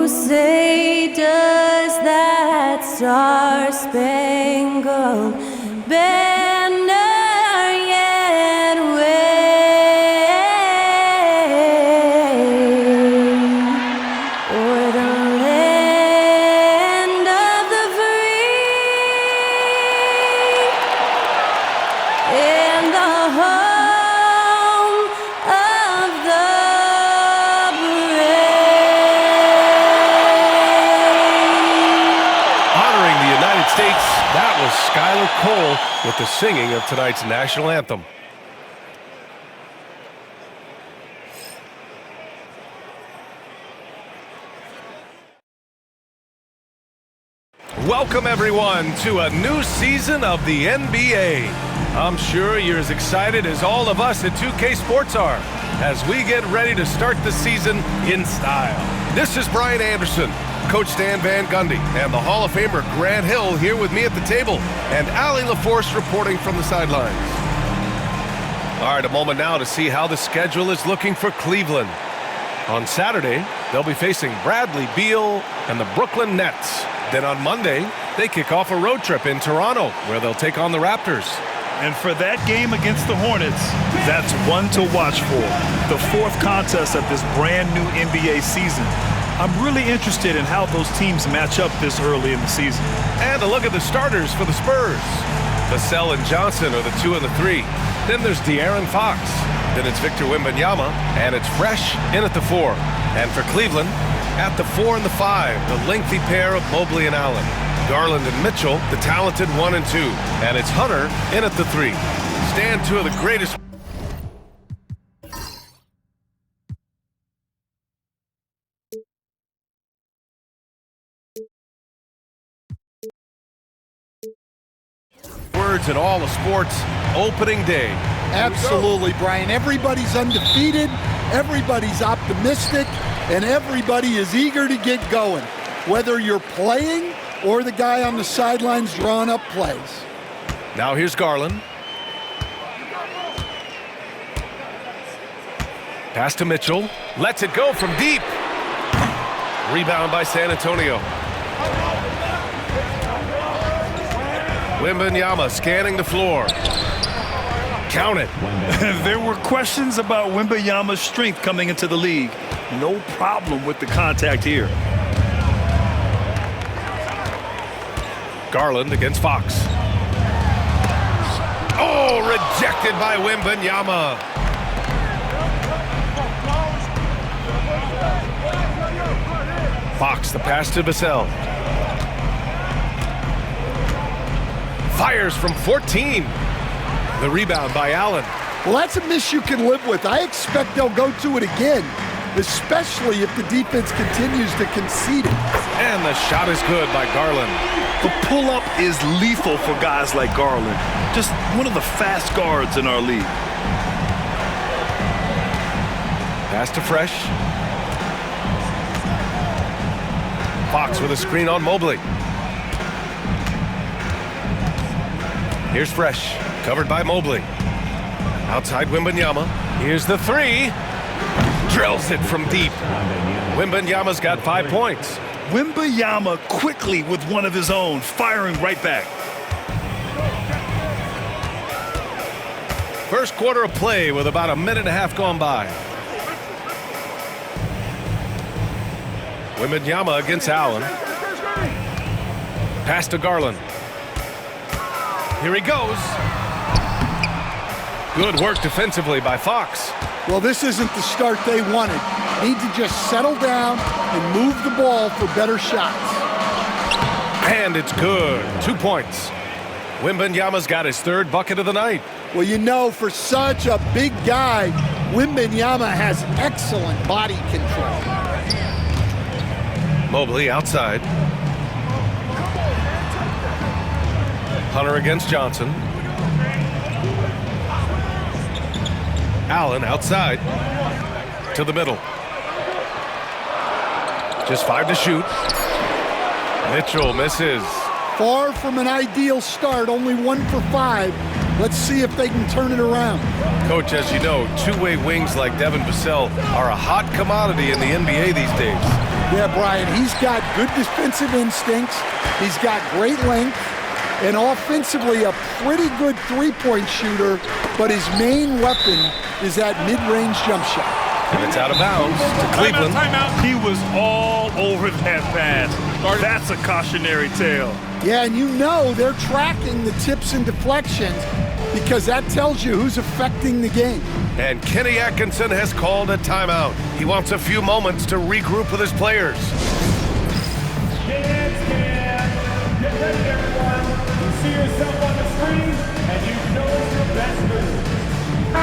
say does that star-spangled banner yet wave o'er the land of the free and the home of the States, that was Skylar Cole with the singing of tonight's national anthem. Welcome everyone to a new season of the NBA. I'm sure you're as excited as all of us at 2K Sports are as we get ready to start the season in style. This is Brian Anderson, Coach Stan Van Gundy, and the Hall of Famer Grant Hill here with me at the table, and Allie LaForce reporting from the sidelines. All right, a moment now to see how the schedule is looking for Cleveland. On Saturday, they'll be facing Bradley Beal and the Brooklyn Nets. Then on Monday, they kick off a road trip in Toronto, where they'll take on the Raptors. And for that game against the Hornets, that's one to watch for. The fourth contest of this brand new NBA season. I'm really interested in how those teams match up this early in the season. And a look at the starters for the Spurs. Vassell and Johnson are the 2 and the 3. Then there's De'Aaron Fox. Then it's Victor Wembanyama, and it's Fresh in at the 4. And for Cleveland, at the 4 and the 5, the lengthy pair of Mobley and Allen. Garland and Mitchell, the talented 1 and 2. And it's Hunter in at the 3. Stand 2 of the greatest. Words in all of sports, opening day. Absolutely, Brian. Everybody's undefeated, everybody's optimistic, and everybody is eager to get going, whether you're playing or the guy on the sidelines drawing up plays. Now here's Garland. Pass to Mitchell. Lets it go from deep. Rebound by San Antonio. Wembanyama scanning the floor. Count it. There were questions about Wembanyama's strength coming into the league. No problem with the contact here. Garland against Fox. Oh, rejected by Wembanyama. Fox, the pass to Vassell. Fires from 14. The rebound by Allen. Well, that's a miss you can live with. I expect they'll go to it again, especially if the defense continues to concede it. And the shot is good by Garland. The pull-up is lethal for guys like Garland. Just one of the fast guards in our league. Pass to Fresh. Fox with a screen on Mobley. Here's Fresh, covered by Mobley. Outside Wembanyama. Here's the 3. Drills it from deep. Wembanyama's got 5 points. Wembanyama quickly with one of his own, firing right back. First quarter of play with about a minute and a half gone by. Wembanyama against Allen. Pass to Garland. Here he goes. Good work defensively by Fox. Well, this isn't the start they wanted. Need to just settle down and move the ball for better shots. And it's good. 2 points. Wembanyama's got his 3rd bucket of the night. Well, you know, for such a big guy, Wembanyama has excellent body control. Mobley outside. Hunter against Johnson. Allen outside to the middle. Just 5 to shoot. Mitchell misses. Far from an ideal start, only 1 for 5. Let's see if they can turn it around. Coach, as you know, two-way wings like Devin Vassell are a hot commodity in the NBA these days. Yeah, Brian, he's got good defensive instincts. He's got great length. And offensively, a pretty good three-point shooter, but his main weapon is that mid-range jump shot. And it's out of bounds to Cleveland. Timeout. He was all over that pass. That's a cautionary tale. Yeah, and you know they're tracking the tips and deflections because that tells you who's affecting the game. And Kenny Atkinson has called a timeout. He wants a few moments to regroup with his players. Get ready, everyone. You see yourself on the screen, and you know it's your best move.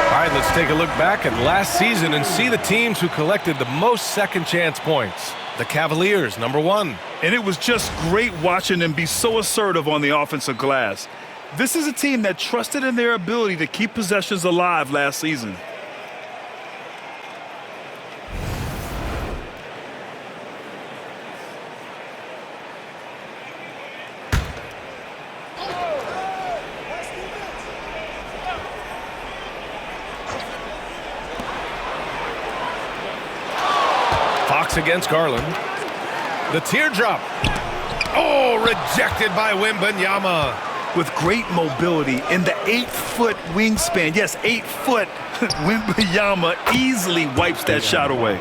All right, let's take a look back at last season and see the teams who collected the most second chance points. The Cavaliers, #1. And it was just great watching them be so assertive on the offensive glass. This is a team that trusted in their ability to keep possessions alive last season. Fox against Garland. The teardrop. Oh, rejected by Wembanyama. With great mobility in the 8-foot wingspan. Yes, 8 foot. Wembanyama easily wipes that shot away.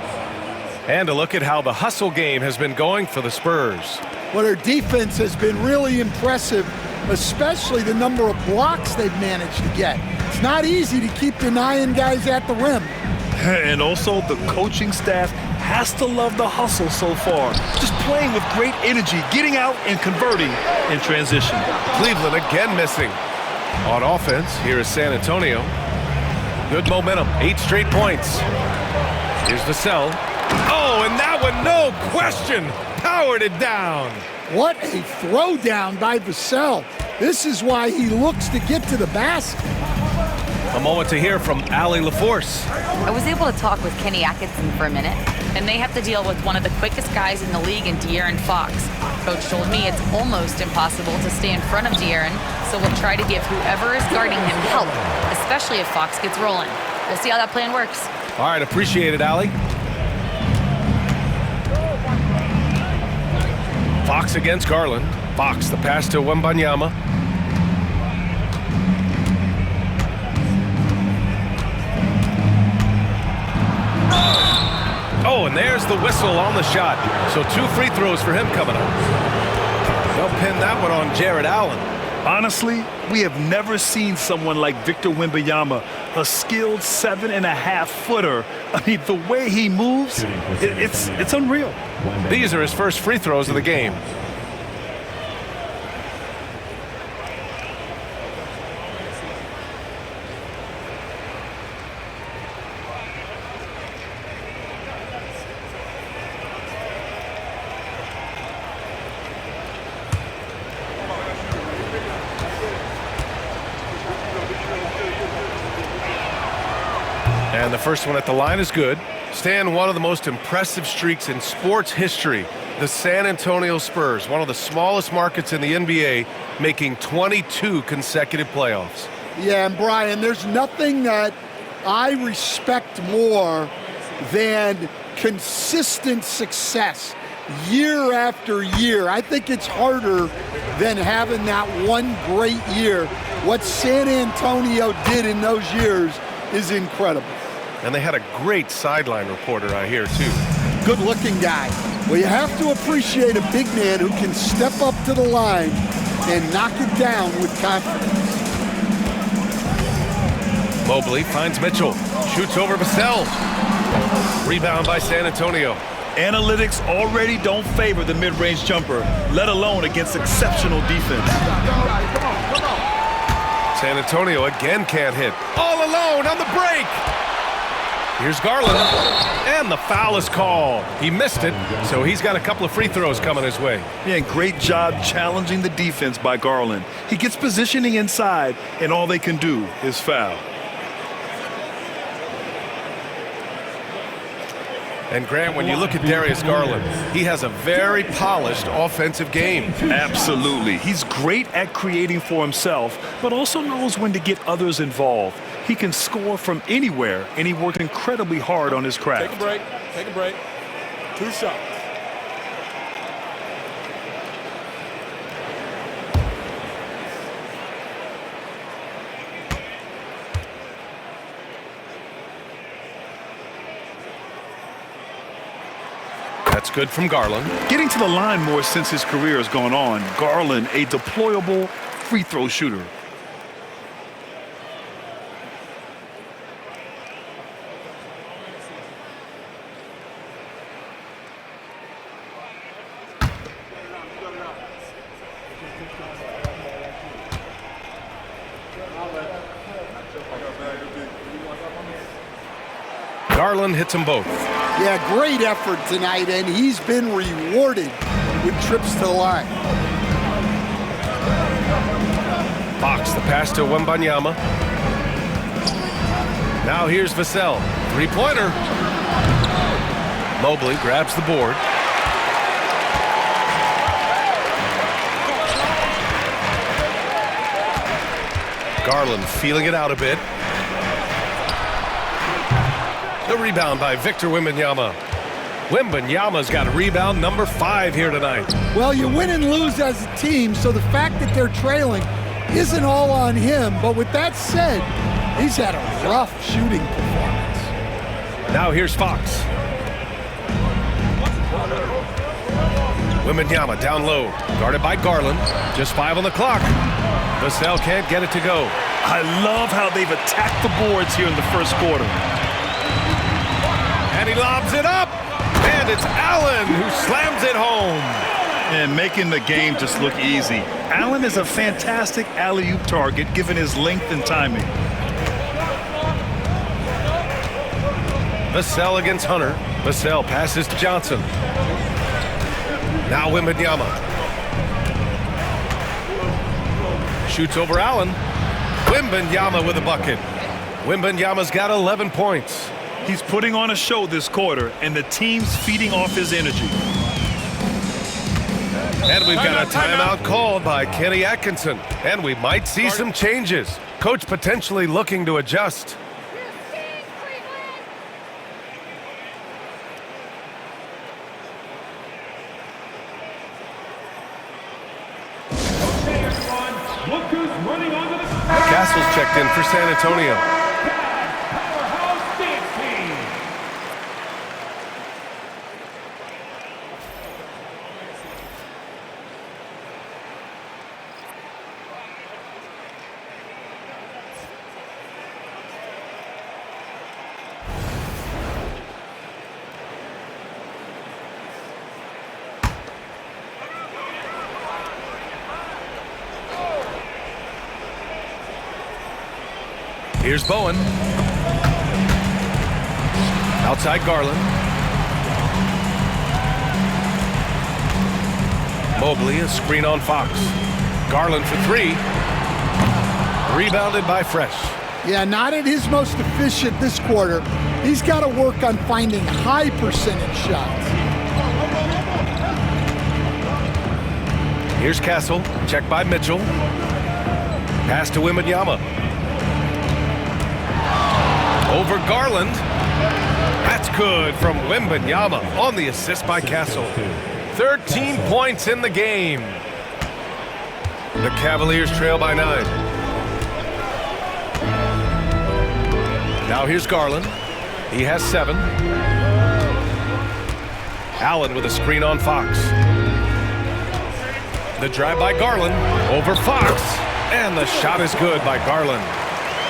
And a look at how the hustle game has been going for the Spurs. Well, their defense has been really impressive, especially the number of blocks they've managed to get. It's not easy to keep denying guys at the rim. And also the coaching staff has to love the hustle so far. Just playing with great energy, getting out and converting in transition. Cleveland again missing. On offense, here is San Antonio. Good momentum, 8 straight points. Here's the cell. Oh, and that one, no question, powered it down. What a throwdown by Vassell. This is why he looks to get to the basket. A moment to hear from Allie LaForce. I was able to talk with Kenny Atkinson for a minute, and they have to deal with one of the quickest guys in the league in De'Aaron Fox. Coach told me it's almost impossible to stay in front of De'Aaron, so we'll try to give whoever is guarding him help, especially if Fox gets rolling. We'll see how that plan works. All right, appreciate it, Allie. Fox against Garland. Fox, the pass to Wembanyama. Oh, and there's the whistle on the shot. So 2 free throws for him coming up. They'll pin that one on Jared Allen. Honestly, we have never seen someone like Victor Wembanyama, a skilled 7.5-footer. I mean, the way he moves, it's unreal. These are his first free throws of the game. And the first one at the line is good. Stan, one of the most impressive streaks in sports history. The San Antonio Spurs, one of the smallest markets in the NBA, making 22 consecutive playoffs. Yeah, and Brian, there's nothing that I respect more than consistent success year after year. I think it's harder than having that one great year. What San Antonio did in those years is incredible. And they had a great sideline reporter, I hear, too. Good-looking guy. Well, you have to appreciate a big man who can step up to the line and knock it down with confidence. Mobley finds Mitchell. Shoots over Vassell. Rebound by San Antonio. Analytics already don't favor the mid-range jumper, let alone against exceptional defense. San Antonio again can't hit. All alone on the break. Here's Garland, and the foul is called. He missed it, so he's got a couple of free throws coming his way. Yeah, great job challenging the defense by Garland. He gets positioning inside, and all they can do is foul. And Grant, when you look at Darius Garland, he has a very polished offensive game. Absolutely. He's great at creating for himself, but also knows when to get others involved. He can score from anywhere, and he worked incredibly hard on his craft. Take a break. Take a break. 2 shots. That's good from Garland. Getting to the line more since his career has gone on. Garland, a deployable free throw shooter. Garland hits them both. Yeah, great effort tonight, and he's been rewarded with trips to the line. Fox, the pass to Wembanyama. Now here's Vassell. Three-pointer. Mobley grabs the board. Garland feeling it out a bit. The rebound by Victor Wembanyama. Wembanyama's got rebound number 5 here tonight. Well, you win and lose as a team, so the fact that they're trailing isn't all on him. But with that said, he's had a rough shooting performance. Now here's Fox. Wembanyama down low, guarded by Garland. Just 5 on the clock. Vassell can't get it to go. I love how they've attacked the boards here in the first quarter. And he lobs it up. And it's Allen who slams it home. And making the game just look easy. Allen is a fantastic alley-oop target given his length and timing. Vassell against Hunter. Vassell passes to Johnson. Now Wembanyama. Shoots over Allen. Wembanyama with a bucket. Wembanyama's got 11 points. He's putting on a show this quarter, and the team's feeding off his energy. And we've got a timeout called by Kenny Atkinson. And we might see some changes. Coach potentially looking to adjust. Look who's running onto the Castle's checked in for San Antonio. powerhouse dance team. Here's Bowen. Outside Garland. Mobley, a screen on Fox. Garland for 3. Rebounded by Fresh. Yeah, not at his most efficient this quarter. He's got to work on finding high percentage shots. Here's Castle, checked by Mitchell. Pass to Wembanyama. Over Garland. That's good from Wembanyama on the assist by Castle. 13 points in the game. The Cavaliers trail by 9. Now here's Garland. He has 7. Allen with a screen on Fox. The drive by Garland over Fox. And the shot is good by Garland.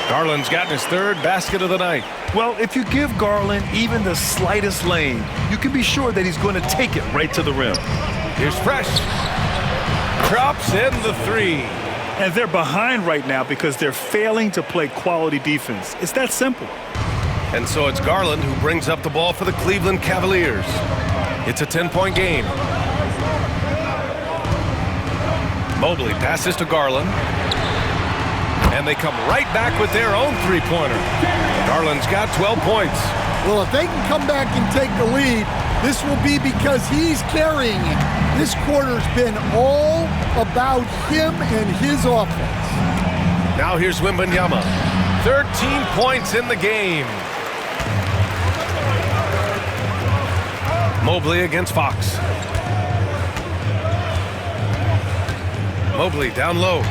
Garland's gotten his 3rd basket of the night. Well, if you give Garland even the slightest lane, you can be sure that he's going to take it right to the rim. Here's Fresh. Drops in the 3. And they're behind right now because they're failing to play quality defense. It's that simple. And so it's Garland who brings up the ball for the Cleveland Cavaliers. It's a 10-point game. Mobley passes to Garland. And they come right back with their own 3-pointer. Garland's got 12 points. Well, if they can come back and take the lead, this will be because he's carrying it. This quarter's been all about him and his offense. Now here's Wembanyama. 13 points in the game. Mobley against Fox. Mobley down low.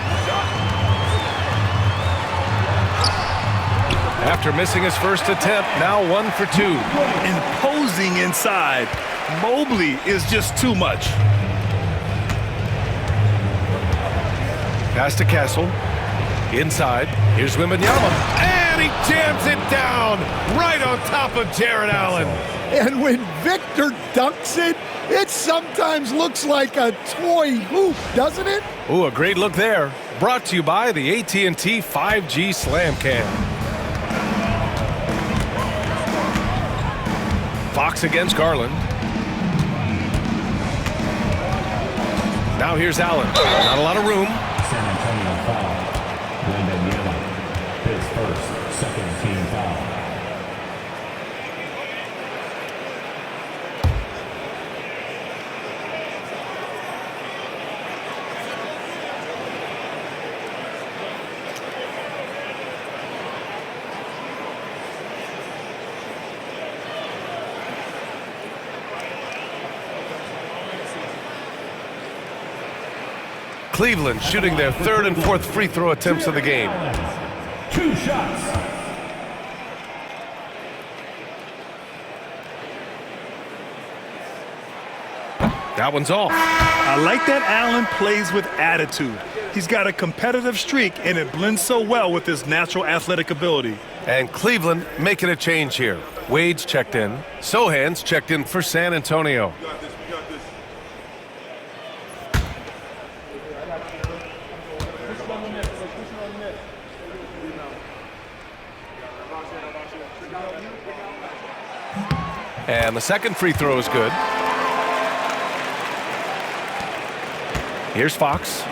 After missing his first attempt, now 1 for 2. Imposing inside. Mobley is just too much. Pass to Castle. Inside. Here's Wembanyama. And he jams it down right on top of Jared Allen. And when Victor dunks it, it sometimes looks like a toy hoop, doesn't it? Ooh, a great look there. Brought to you by the AT&T 5G Slam Cam. Fox against Garland. Now here's Allen. Not a lot of room. San Antonio foul. Wembanyama. His first, second team foul. Cleveland shooting their third and fourth free throw attempts of the game. 2 shots. That one's off. I like that Allen plays with attitude. He's got a competitive streak, and it blends so well with his natural athletic ability. And Cleveland making a change here. Wade's checked in. Sohan's checked in for San Antonio. And the second free throw is good. Here's Fox.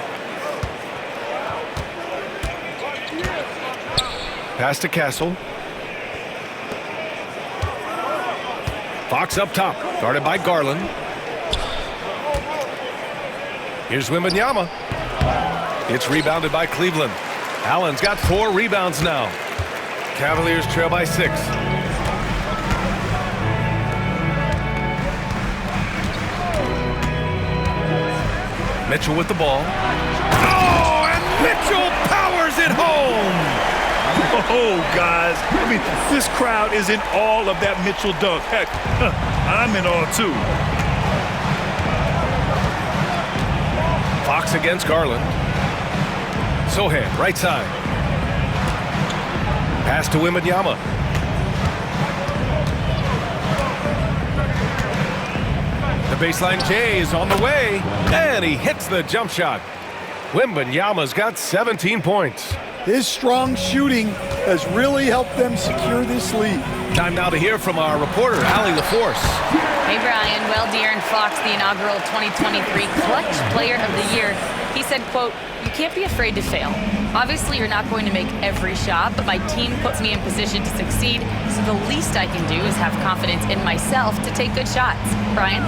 Pass to Castle. Fox up top, guarded by Garland. Here's Wembanyama. It's rebounded by Cleveland. Allen's got 4 rebounds now. Cavaliers trail by 6. Mitchell with the ball. Oh, and Mitchell powers it home! Oh, guys. I mean, this crowd is in awe of that Mitchell dunk. Heck, I'm in awe, too. Fox against Garland. Sohan, right side. Pass to Wembanyama. The baseline J is on the way, and he hits the jump shot. Wembanyama's got 17 points. His strong shooting has really helped them secure this lead. Time now to hear from our reporter, Allie LaForce. Hey, Brian. Well, De'Aaron Fox, the inaugural 2023 Clutch Player of the Year, he said, quote, "You can't be afraid to fail. Obviously, you're not going to make every shot, but my team puts me in position to succeed, so the least I can do is have confidence in myself to take good shots." Brian?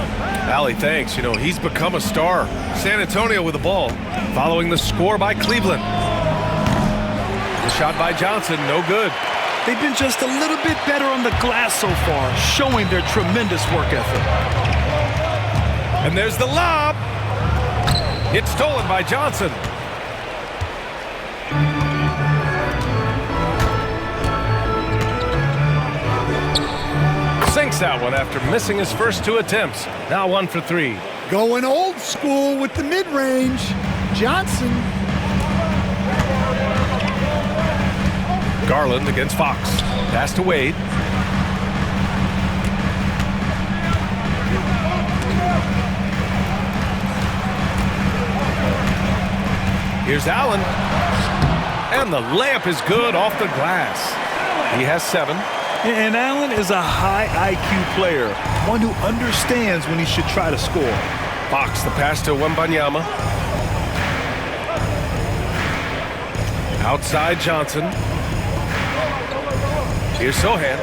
Allie, thanks. You know, he's become a star. San Antonio with the ball, following the score by Cleveland. The shot by Johnson, no good. They've been just a little bit better on the glass so far, showing their tremendous work ethic. And there's the lob. It's stolen by Johnson. Sinks that one after missing his first 2 attempts. Now 1 for 3. Going old school with the mid-range. Johnson. Garland against Fox. Pass to Wade. Here's Allen. And the layup is good off the glass. He has 7. And Allen is a high IQ player, one who understands when he should try to score. Fox, the pass to Wembanyama. Outside Johnson. Here's Sohan.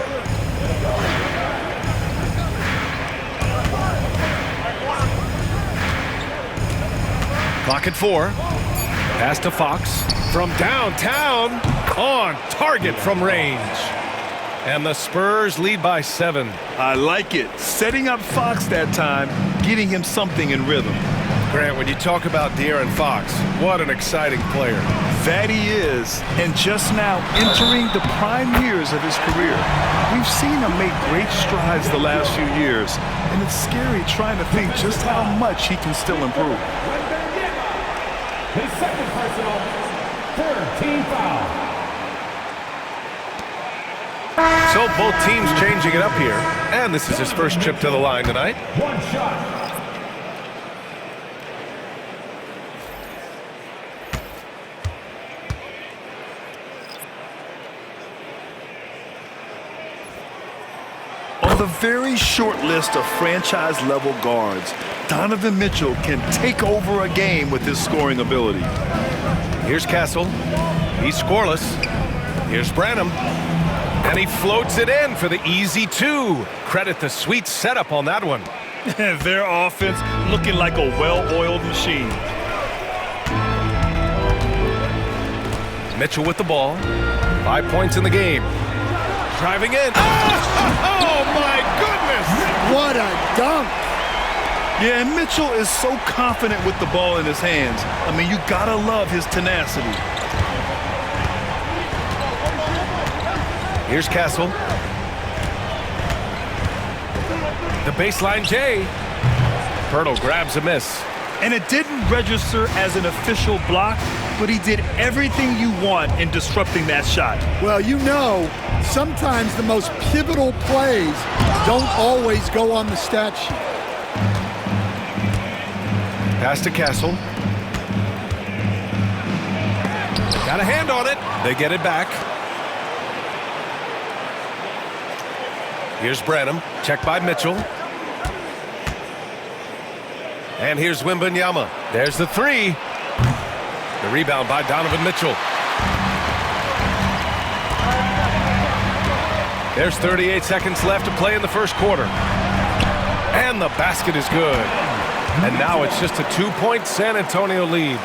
Clock at 4. Pass to Fox. From downtown. On target from range. And the Spurs lead by 7. I like it. Setting up Fox that time, getting him something in rhythm. Grant, when you talk about De'Aaron Fox, what an exciting player. That he is, and just now entering the prime years of his career. We've seen him make great strides the last few years, and it's scary trying to think just how much he can still improve. His second personal, third team foul. So both teams changing it up here, and this is his first trip to the line tonight. One shot. On the very short list of franchise-level guards, Donovan Mitchell can take over a game with his scoring ability. Here's Castle. He's scoreless. Here's Branham. And he floats it in for the easy 2. Credit the sweet setup on that one. Their offense looking like a well-oiled machine. Mitchell with the ball. 5 points in the game. Driving in. Oh, my goodness! What a dunk! Yeah, and Mitchell is so confident with the ball in his hands. I mean, you gotta love his tenacity. Here's Castle. The baseline J. Pirtle grabs a miss. And it didn't register as an official block, but he did everything you want in disrupting that shot. Well, you know, sometimes the most pivotal plays don't always go on the stat sheet. Pass to Castle. Got a hand on it. They get it back. Here's Branham. Checked by Mitchell. And here's Wembanyama. There's the 3. The rebound by Donovan Mitchell. There's 38 seconds left to play in the first quarter. And the basket is good. And now it's just a 2-point San Antonio lead.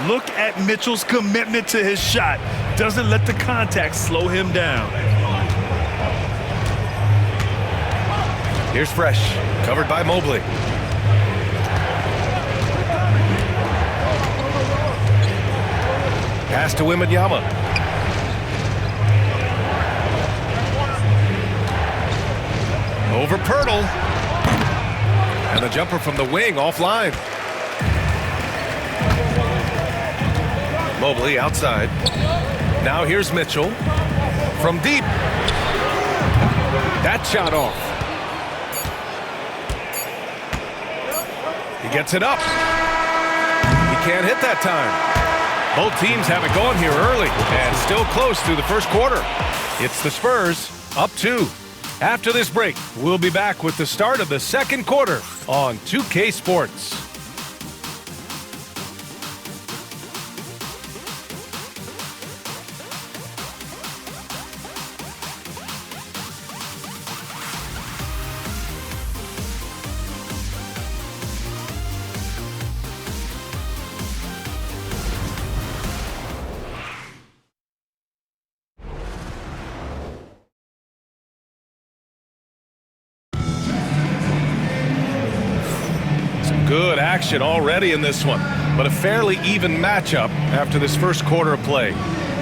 Look at Mitchell's commitment to his shot. Doesn't let the contact slow him down. Here's Fresh, covered by Mobley. Pass to Wembanyama. Over Pirtle. And the jumper from the wing offline. Mobley outside. Now here's Mitchell. From deep. That shot off. He gets it up. He can't hit that time. Both teams have it going here early and still close through the first quarter. It's the Spurs up 2. After this break, we'll be back with the start of the second quarter on 2K Sports. Good action already in this one, but a fairly even matchup after this first quarter of play.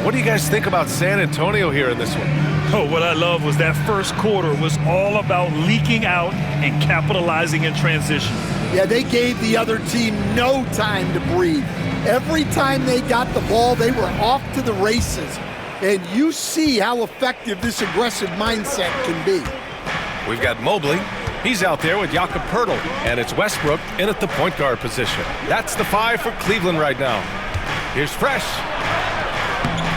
What do you guys think about San Antonio here in this one? Oh, what I love was that first quarter was all about leaking out and capitalizing in transition. Yeah, they gave the other team no time to breathe. Every time they got the ball, they were off to the races. And you see how effective this aggressive mindset can be. We've got Mobley. He's out there with Jakob Pirtle, and it's Westbrook in at the point guard position. That's the 5 for Cleveland right now. Here's Fresh.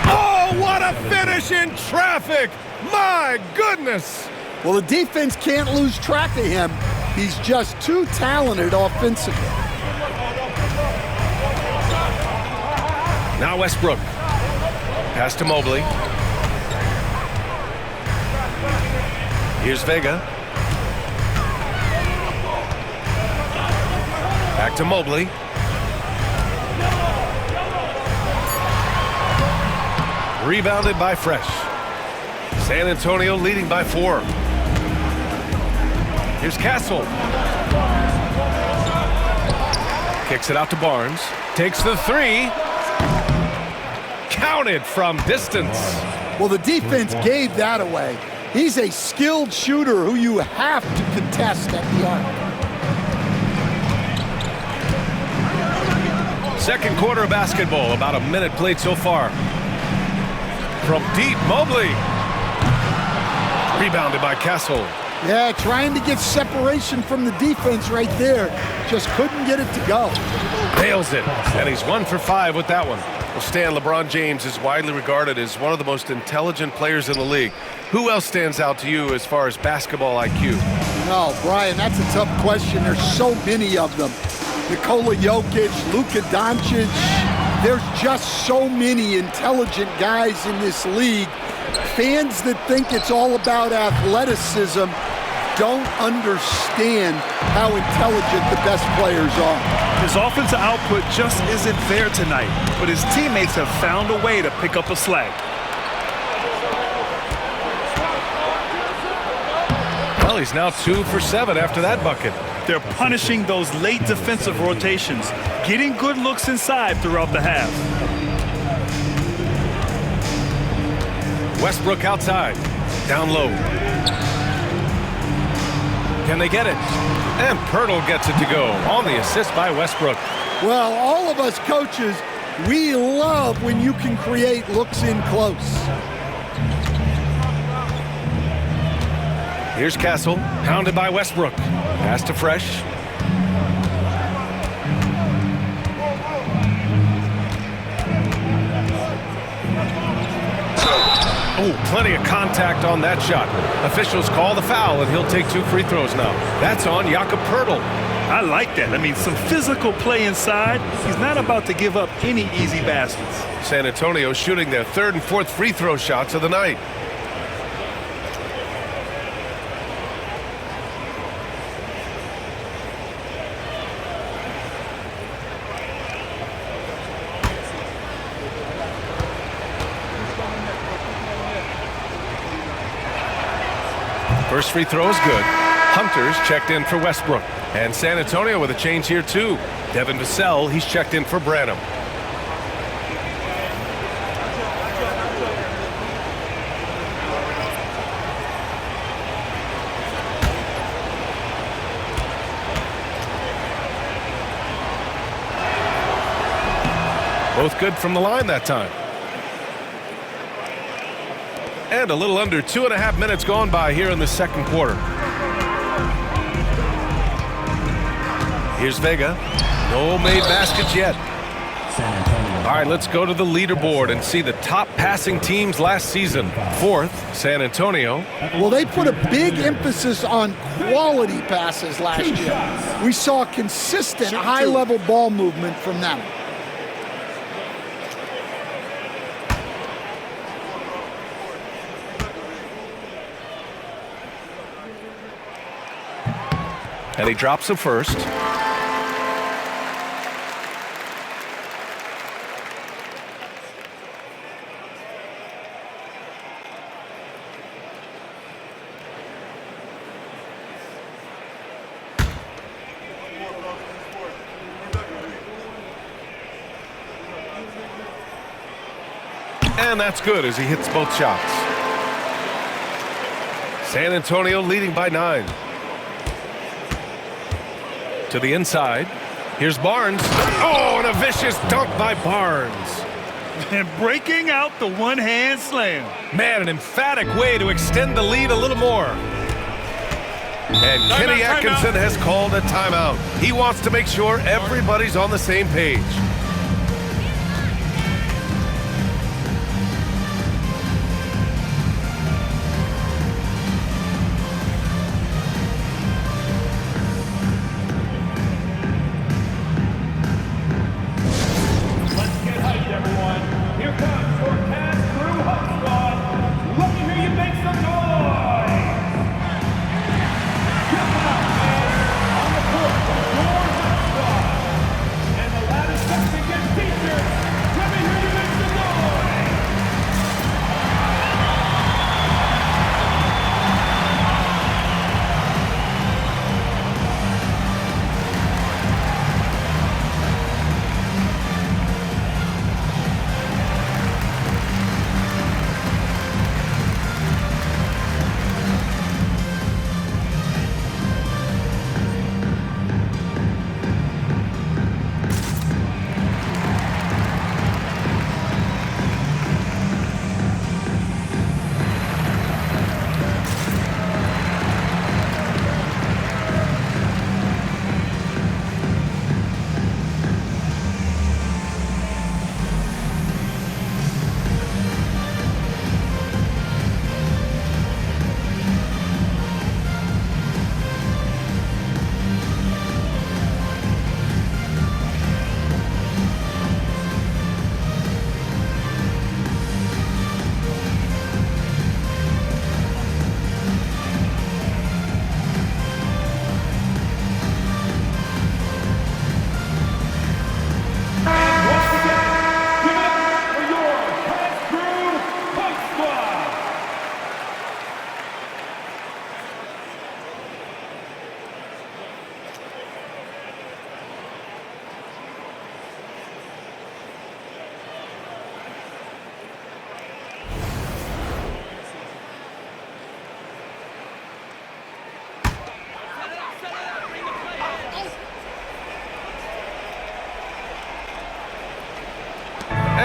Oh, what a finish in traffic! My goodness! Well, the defense can't lose track of him. He's just too talented offensively. Now Westbrook. Pass to Mobley. Here's Vega. Back to Mobley. Rebounded by Fresh. San Antonio leading by 4. Here's Castle. Kicks it out to Barnes. Takes the 3. Counted from distance. Well, the defense gave that away. He's a skilled shooter who you have to contest at the arc. Second quarter of basketball, about a minute played so far. From deep, Mobley. Rebounded by Castle. Yeah, trying to get separation from the defense right there. Just couldn't get it to go. Nails it, and he's 1 for 5 with that one. Well, Stan, LeBron James is widely regarded as one of the most intelligent players in the league. Who else stands out to you as far as basketball IQ? No, Brian, that's a tough question. There's so many of them. Nikola Jokic, Luka Doncic. There's just so many intelligent guys in this league. Fans that think it's all about athleticism don't understand how intelligent the best players are. His offensive output just isn't there tonight, but his teammates have found a way to pick up a slack. Well, he's now 2 for 7 after that bucket. They're punishing those late defensive rotations, getting good looks inside throughout the half. Westbrook outside, down low. Can they get it? And Pirtle gets it to go on the assist by Westbrook. Well, all of us coaches, we love when you can create looks in close. Here's Castle, pounded by Westbrook. Pass to Fresh. Oh, plenty of contact on that shot. Officials call the foul, and he'll take 2 free throws now. That's on Jakob Pirtle. I like that. I mean, some physical play inside. He's not about to give up any easy baskets. San Antonio shooting their 3rd and 4th free throw shots of the night. First free throw is good. Hunter's checked in for Westbrook. And San Antonio with a change here too. Devin Vassell, he's checked in for Branham. Both good from the line that time. And a little under 2.5 minutes gone by here in the second quarter. Here's Vega. No made baskets yet. All right, let's go to the leaderboard and see the top passing teams last season. 4th, San Antonio. Well, they put a big emphasis on quality passes last year. We saw consistent high-level ball movement from them. And he drops the first. And that's good as he hits both shots. San Antonio leading by 9. To the inside. Here's Barnes. Oh, and a vicious dunk by Barnes. And breaking out the one-hand slam. Man, an emphatic way to extend the lead a little more. And Kenny Atkinson has called a timeout. He wants to make sure everybody's on the same page.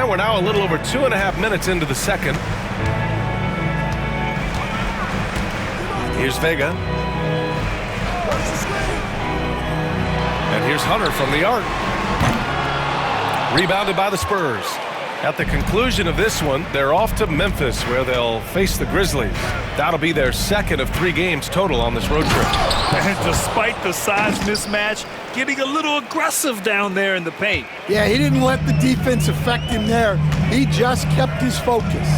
there. We're now a little over 2.5 minutes into the second. Here's Vega. And here's Hunter from the arc. Rebounded by the Spurs. At the conclusion of this one, they're off to Memphis, where they'll face the Grizzlies. That'll be their second of 3 games total on this road trip. And despite the size mismatch, getting a little aggressive down there in the paint. Yeah, he didn't let the defense affect him there. He just kept his focus.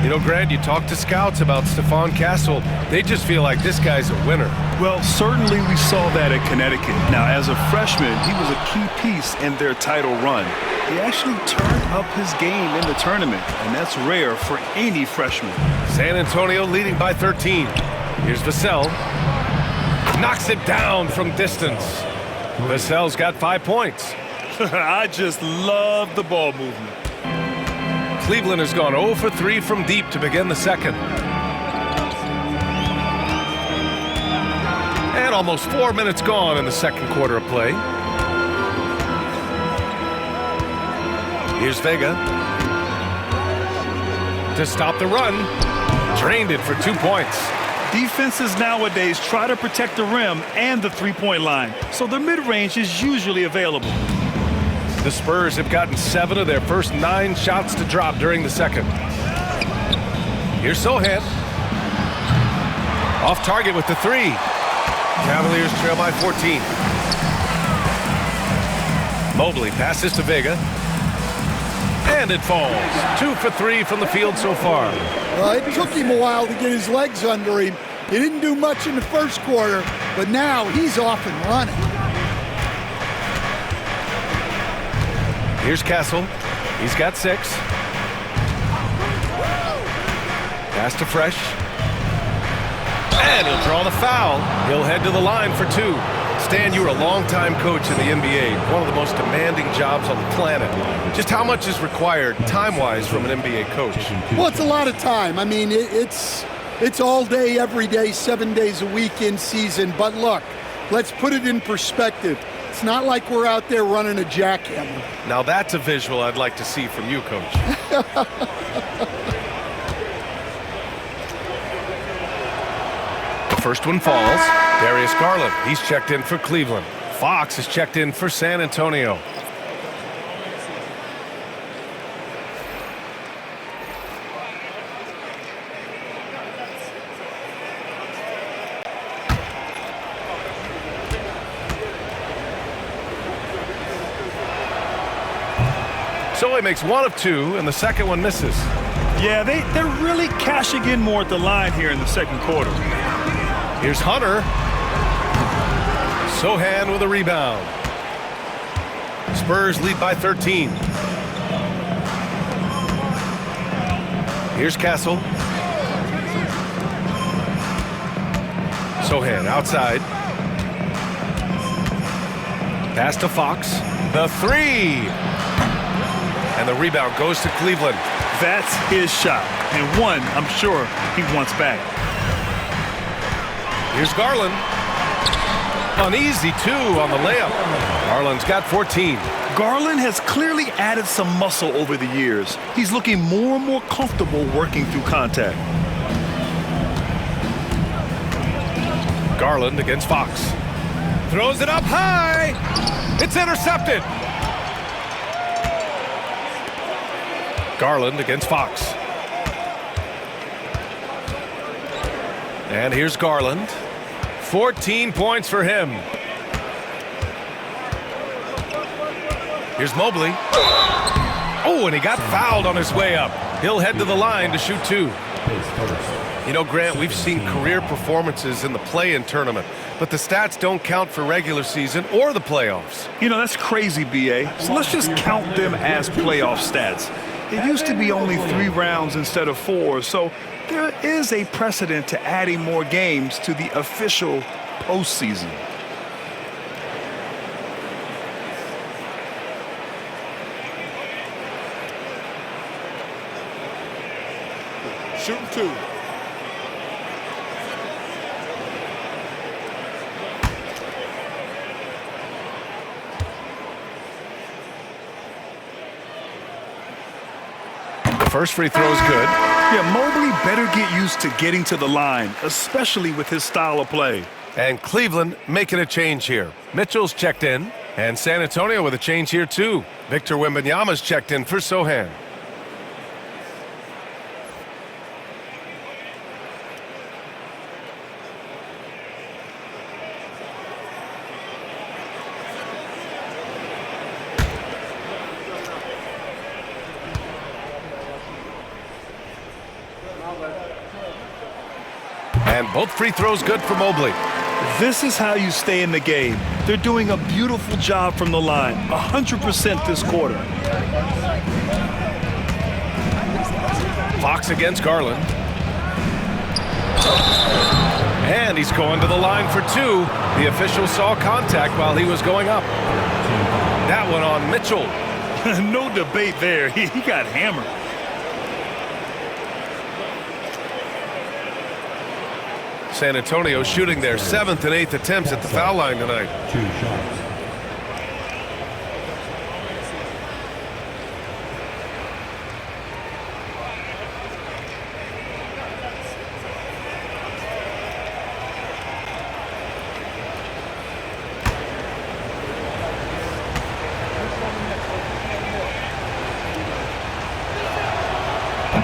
You know, Grant, you talk to scouts about Stephon Castle. They just feel like this guy's a winner. Well, certainly we saw that at Connecticut. Now, as a freshman, he was a key piece in their title run. He actually turned up his game in the tournament, and that's rare for any freshman. San Antonio leading by 13. Here's Vassell. Knocks it down from distance. Vassell's got 5 points. I just love the ball movement. Cleveland has gone 0 for 3 from deep to begin the second. And almost 4 minutes gone in the second quarter of play. Here's Vega. To stop the run. Drained it for 2 points. Defenses nowadays try to protect the rim and the three-point line, so the mid-range is usually available. The Spurs have gotten 7 of their first 9 shots to drop during the second. Here's Sohan. Off target with the 3. Cavaliers trail by 14. Mobley passes to Vega. And it falls. 2 for 3 from the field so far. Well, it took him a while to get his legs under him. He didn't do much in the first quarter, but now he's off and running. Here's Castle. He's got 6. Pass to Fresh. And he'll draw the foul. He'll head to the line for 2. Stan, you were a long-time coach in the NBA, one of the most demanding jobs on the planet. Just how much is required time-wise from an NBA coach? Well, it's a lot of time. I mean, it's all day, every day, 7 days a week in season. But look, let's put it in perspective. It's not like we're out there running a jackhammer. Now that's a visual I'd like to see from you, Coach. The first one falls. Darius Garland, he's checked in for Cleveland. Fox is checked in for San Antonio. So he makes 1 of 2, and the second one misses. Yeah, they're really cashing in more at the line here in the second quarter. Here's Hunter. Sohan with a rebound. Spurs lead by 13. Here's Castle. Sohan outside. Pass to Fox. The 3. And the rebound goes to Cleveland. That's his shot, and one I'm sure he wants back. Here's Garland. An easy 2 on the layup. Garland's got 14. Garland has clearly added some muscle over the years. He's looking more and more comfortable working through contact. Garland against Fox. Throws it up high. It's intercepted. Garland against Fox. And here's Garland. 14 points for him. Here's Mobley. Oh, and he got fouled on his way up. He'll head to the line to shoot 2. You know, Grant, we've seen career performances in the play-in tournament, but the stats don't count for regular season or the playoffs. You know, that's crazy, B.A. So let's just count them as playoff stats. It used to be only 3 rounds instead of 4, so there is a precedent to adding more games to the official postseason. Shooting 2. First free throw is good. Yeah, Mobley better get used to getting to the line, especially with his style of play. And Cleveland making a change here. Mitchell's checked in, and San Antonio with a change here too. Victor Wembanyama's checked in for Sohan. And both free throws good for Mobley. This is how you stay in the game. They're doing a beautiful job from the line, 100% this quarter. Fox against Garland. And he's going to the line for two. The official saw contact while he was going up. That one on Mitchell. No debate there. He got hammered. San Antonio shooting their 7th and 8th attempts at the foul line tonight. 2 shots.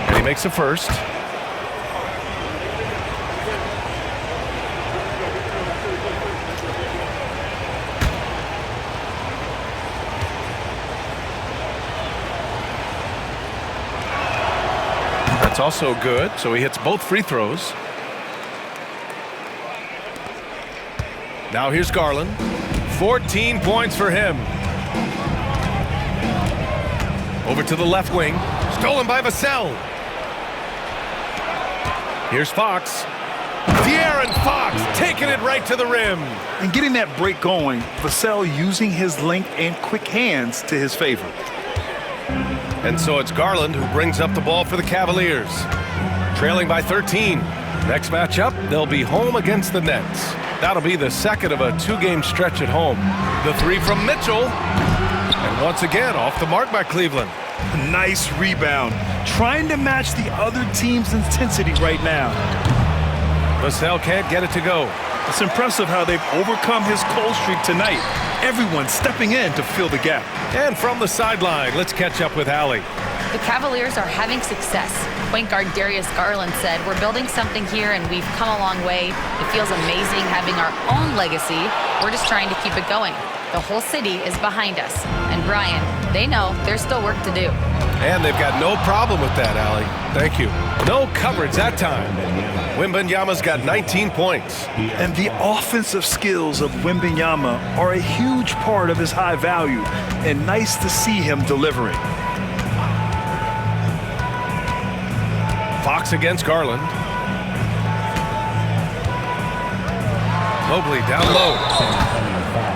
And he makes a first. That's also good, so he hits both free throws. Now here's Garland. 14 points for him. Over to the left wing. Stolen by Vassell. Here's Fox. De'Aaron Fox taking it right to the rim. And getting that break going, Vassell using his length and quick hands to his favor. And so it's Garland who brings up the ball for the Cavaliers. Trailing by 13. Next matchup, they'll be home against the Nets. That'll be the second of a 2-game stretch at home. The three from Mitchell. And once again, off the mark by Cleveland. Nice rebound. Trying to match the other team's intensity right now. Vassell can't get it to go. It's impressive how they've overcome his cold streak tonight. Everyone stepping in to fill the gap. And from the sideline, let's catch up with Allie. The Cavaliers are having success. Point guard Darius Garland said, "We're building something here and we've come a long way. It feels amazing having our own legacy. We're just trying to keep it going. The whole city is behind us." And Brian, they know there's still work to do. And they've got no problem with that, Allie. Thank you. No coverage that time. Wembanyama's got 19 points. And the offensive skills of Wembanyama are a huge part of his high value, and nice to see him delivering. Fox against Garland. Mobley down low.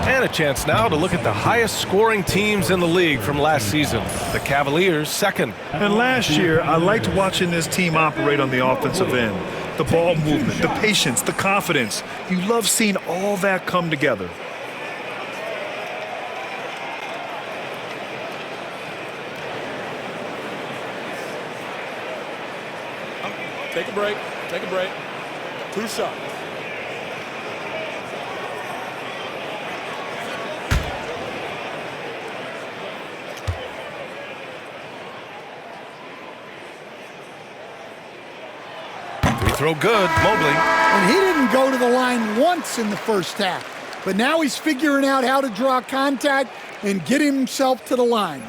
And a chance now to look at the highest scoring teams in the league from last season. The Cavaliers, second. And last year, I liked watching this team operate on the offensive end. The ball movement, the patience, the confidence. You love seeing all that come together. Take a break. Take a break. 2 shots. Free throw good, Mobley. And he didn't go to the line once in the first half. But now he's figuring out how to draw contact and get himself to the line.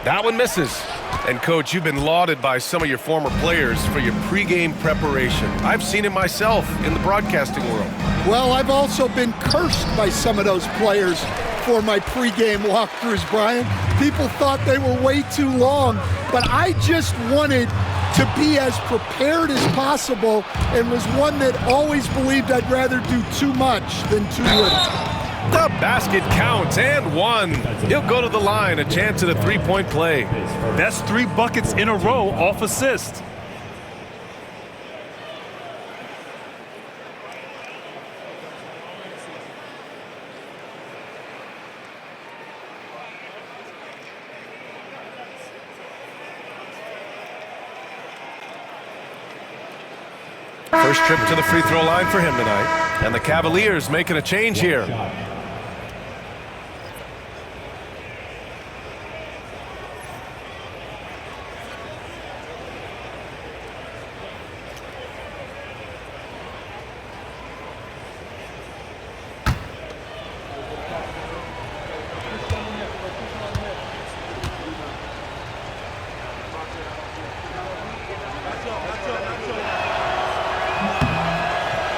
That one misses. And, Coach, you've been lauded by some of your former players for your pregame preparation. I've seen it myself in the broadcasting world. Well, I've also been cursed by some of those players before my pregame walkthroughs, Brian. People thought they were way too long, but I just wanted to be as prepared as possible and was one that always believed I'd rather do too much than too little. The basket counts and one. He'll go to the line, a chance at a three-point play. That's 3 buckets in a row off assist. First trip to the free throw line for him tonight. And the Cavaliers making a change here.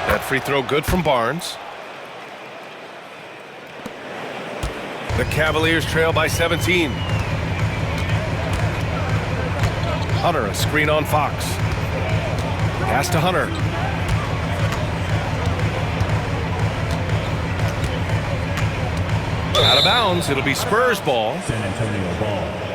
That free throw good from Barnes. The Cavaliers trail by 17. Hunter, a screen on Fox. Pass to Hunter. Out of bounds. It'll be Spurs ball. San Antonio ball.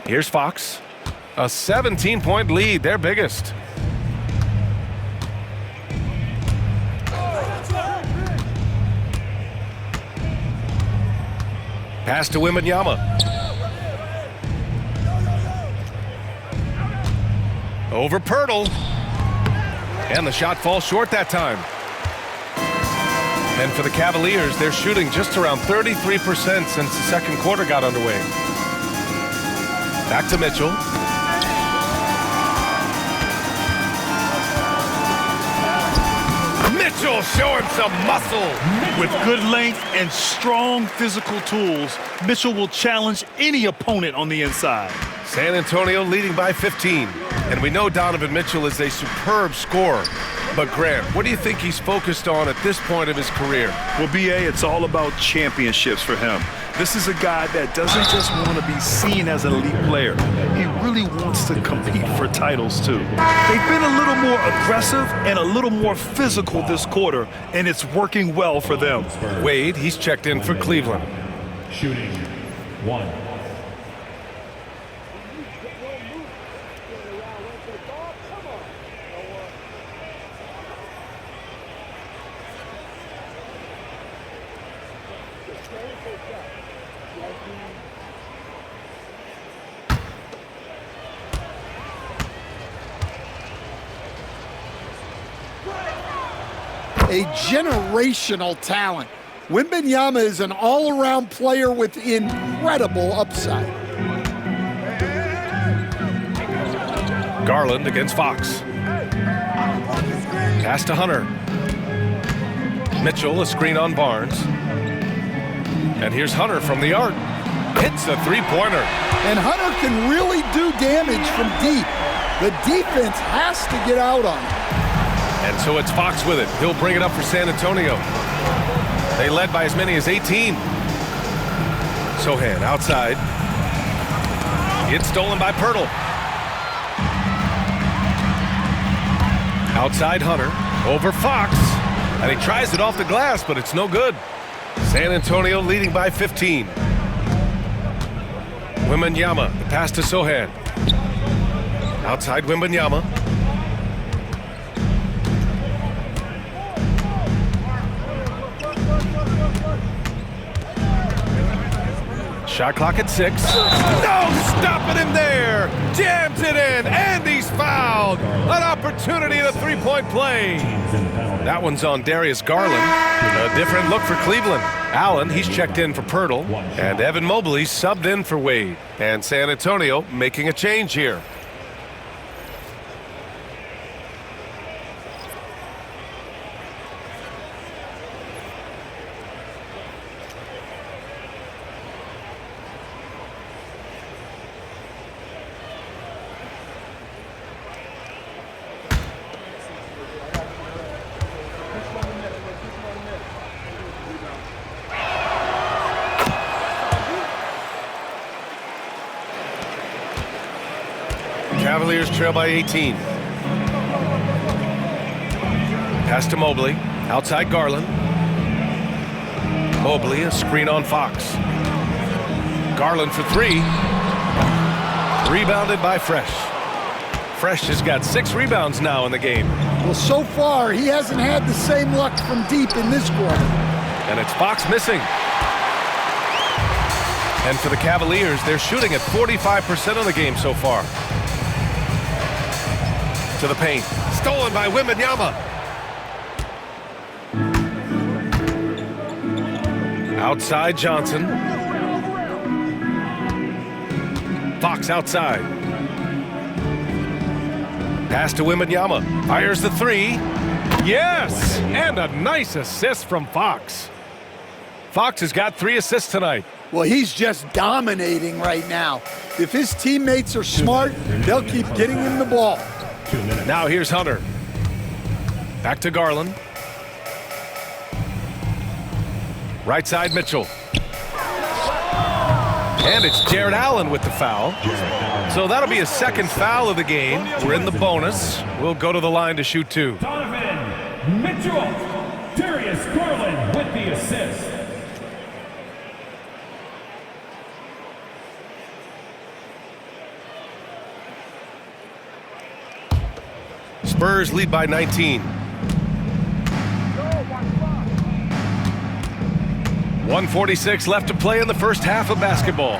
Here's Fox. A 17-point lead, their biggest. Pass to Wembanyama. Over Pirtle. And the shot falls short that time. And for the Cavaliers, they're shooting just around 33% since the second quarter got underway. Back to Mitchell. Mitchell showing some muscle. With good length and strong physical tools, Mitchell will challenge any opponent on the inside. San Antonio leading by 15. And we know Donovan Mitchell is a superb scorer. But Grant, what do you think he's focused on at this point of his career? Well, B.A., it's all about championships for him. This is a guy that doesn't just want to be seen as an elite player. He really wants to compete for titles, too. They've been a little more aggressive and a little more physical this quarter, and it's working well for them. Wade, he's checked in for Cleveland. Shooting 1. A generational talent. Wembanyama is an all-around player with incredible upside. Garland against Fox. Pass to Hunter. Mitchell, a screen on Barnes. And here's Hunter from the arc. Hits a three-pointer. And Hunter can really do damage from deep. The defense has to get out on him. And so it's Fox with it. He'll bring it up for San Antonio. They led by as many as 18. Sohan outside. It's stolen by Pirtle. Outside Hunter. Over Fox. And he tries it off the glass, but it's no good. San Antonio leading by 15. Wembanyama, the pass to Sohan. Outside Wembanyama. Shot clock at 6. No, stopping him there. Jams it in, and he's fouled. An opportunity at a three-point play. That one's on Darius Garland. A different look for Cleveland. Allen, he's checked in for Pirtle. And Evan Mobley subbed in for Wade. And San Antonio making a change here. Cavaliers trail by 18. Pass to Mobley. Outside Garland. Mobley, a screen on Fox. Garland for three. Rebounded by Fresh. Fresh has got 6 rebounds now in the game. Well, so far, he hasn't had the same luck from deep in this quarter. And it's Fox missing. And for the Cavaliers, they're shooting at 45% of the game so far. To the paint. Stolen by Wembanyama. Outside Johnson. Fox outside. Pass to Wembanyama. Fires the three. Yes! And a nice assist from Fox. Fox has got 3 assists tonight. Well, he's just dominating right now. If his teammates are smart, they'll keep getting him the ball. Now here's Hunter. Back to Garland. Right side Mitchell. And it's Jared Allen with the foul. So that'll be a second foul of the game. We're in the bonus. We'll go to the line to shoot 2. Donovan Mitchell. Darius Garland with the assist. Spurs lead by 19. 1:46 left to play in the first half of basketball.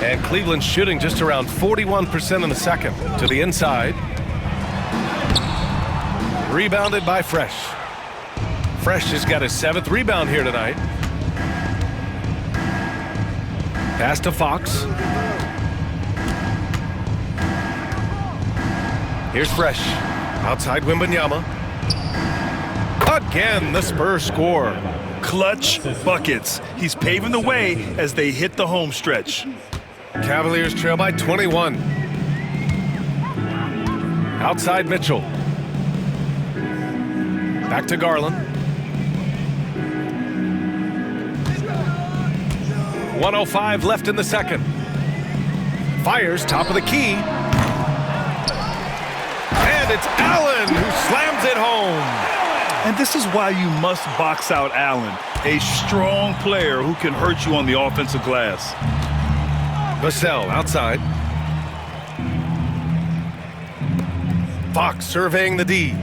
And Cleveland shooting just around 41% in the second. To the inside. Rebounded by Fresh. Fresh has got his 7th rebound here tonight. Pass to Fox. Here's Fresh. Outside Wembanyama. Again, the Spurs score. Clutch buckets. He's paving the way as they hit the home stretch. Cavaliers trail by 21. Outside Mitchell. Back to Garland. 1:05 left in the second. Fires top of the key. And it's Allen who slams it home. And this is why you must box out Allen, a strong player who can hurt you on the offensive glass. Vassell outside. Fox surveying the D.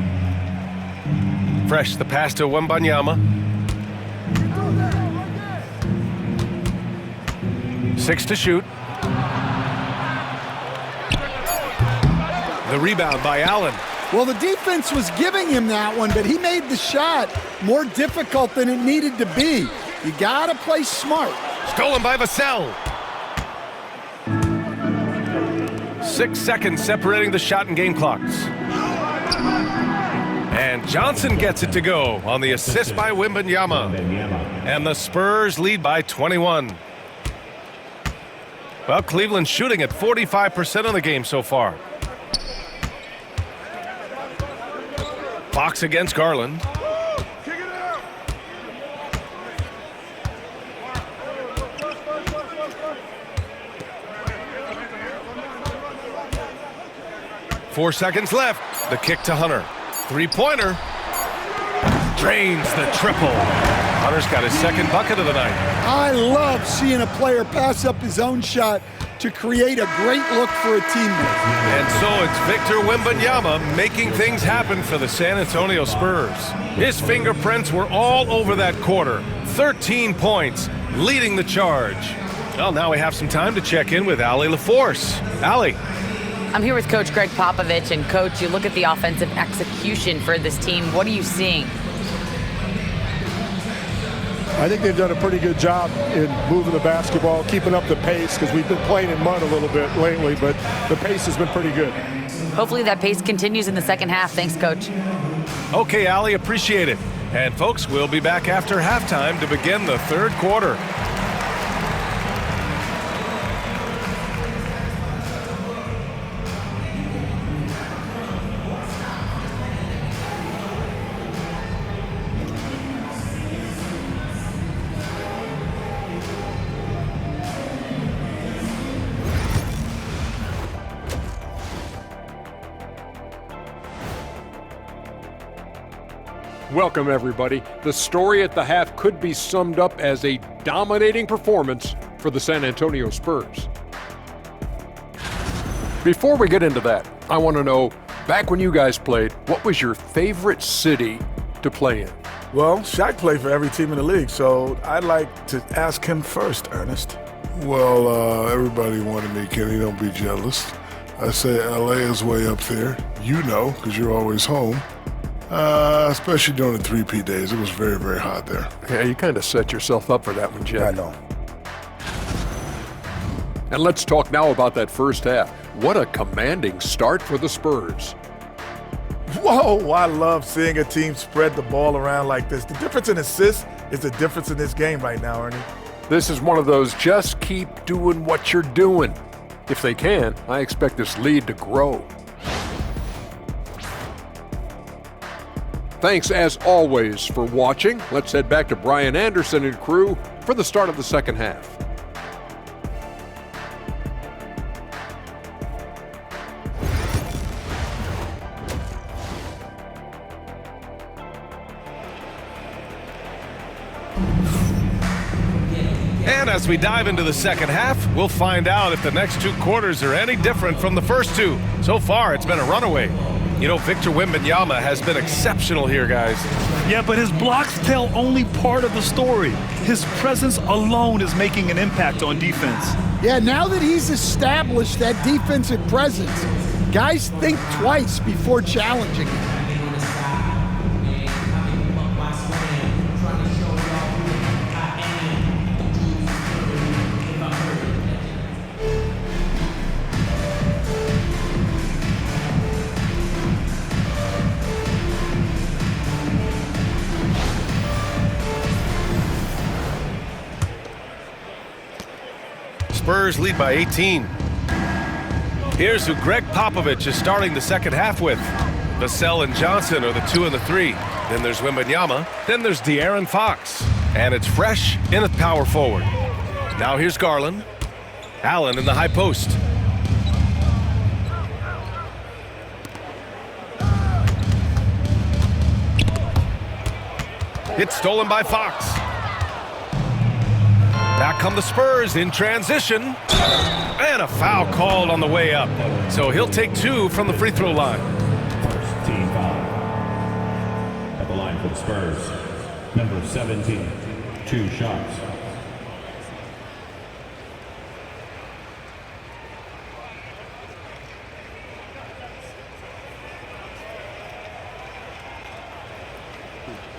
Fresh the pass to Wembanyama. 6 to shoot. The rebound by Allen. Well, the defense was giving him that one, but he made the shot more difficult than it needed to be. You gotta play smart. Stolen by Vassell. 6 seconds separating the shot and game clocks. And Johnson gets it to go on the assist by Wembanyama. And the Spurs lead by 21. Well, Cleveland shooting at 45% of the game so far. Fox against Garland. Four seconds left. The kick to Hunter. Three-pointer. Drains the triple. Hunter's got his second bucket of the night. I love seeing a player pass up his own shot to create a great look for a teammate. And so it's Victor Wembanyama making things happen for the San Antonio Spurs. His fingerprints were all over that quarter. 13 points, leading the charge. Well, now we have some time to check in with Allie LaForce. Allie. I'm here with Coach Greg Popovich. And, Coach, you look at the offensive execution for this team. What are you seeing? I think they've done a pretty good job in moving the basketball, keeping up the pace, because we've been playing in mud a little bit lately, but the pace has been pretty good. Hopefully that pace continues in the second half. Thanks, Coach. Okay, Allie, appreciate it. And, folks, we'll be back after halftime to begin the third quarter. Welcome, everybody. The story at the half could be summed up as a dominating performance for the San Antonio Spurs. Before we get into that, I want to know, back when you guys played, what was your favorite city to play in? Well, Shaq played for every team in the league, so I'd like to ask him first, Ernest. Well, everybody wanted me, Kenny, don't be jealous. I say LA is way up there. You know, because you're always home. Especially during the 3P days. It was very, very hot there. Yeah, you kind of set yourself up for that one, Jeff. I know. And let's talk now about that first half. What a commanding start for the Spurs. Whoa, I love seeing a team spread the ball around like this. The difference in assists is the difference in this game right now, Ernie. This is one of those just keep doing what you're doing. If they can, I expect this lead to grow. Thanks as always for watching. Let's head back to Brian Anderson and crew for the start of the second half. And as we dive into the second half, we'll find out if the next two quarters are any different from the first two. So far, it's been a runaway. You know, Victor Wembanyama has been exceptional here, guys. Yeah, but his blocks tell only part of the story. His presence alone is making an impact on defense. Yeah, now that he's established that defensive presence, guys think twice before challenging him. Spurs lead by 18. Here's who Greg Popovich is starting the second half with. Vassell and Johnson are the 2 and the 3. Then there's Wembanyama. Then there's De'Aaron Fox. And it's fresh in a power forward. Now here's Garland. Allen in the high post. It's stolen by Fox. Back come the Spurs in transition. And a foul called on the way up. So he'll take 2 from the free throw line. First team foul. At the line for the Spurs, number 17, 2 shots.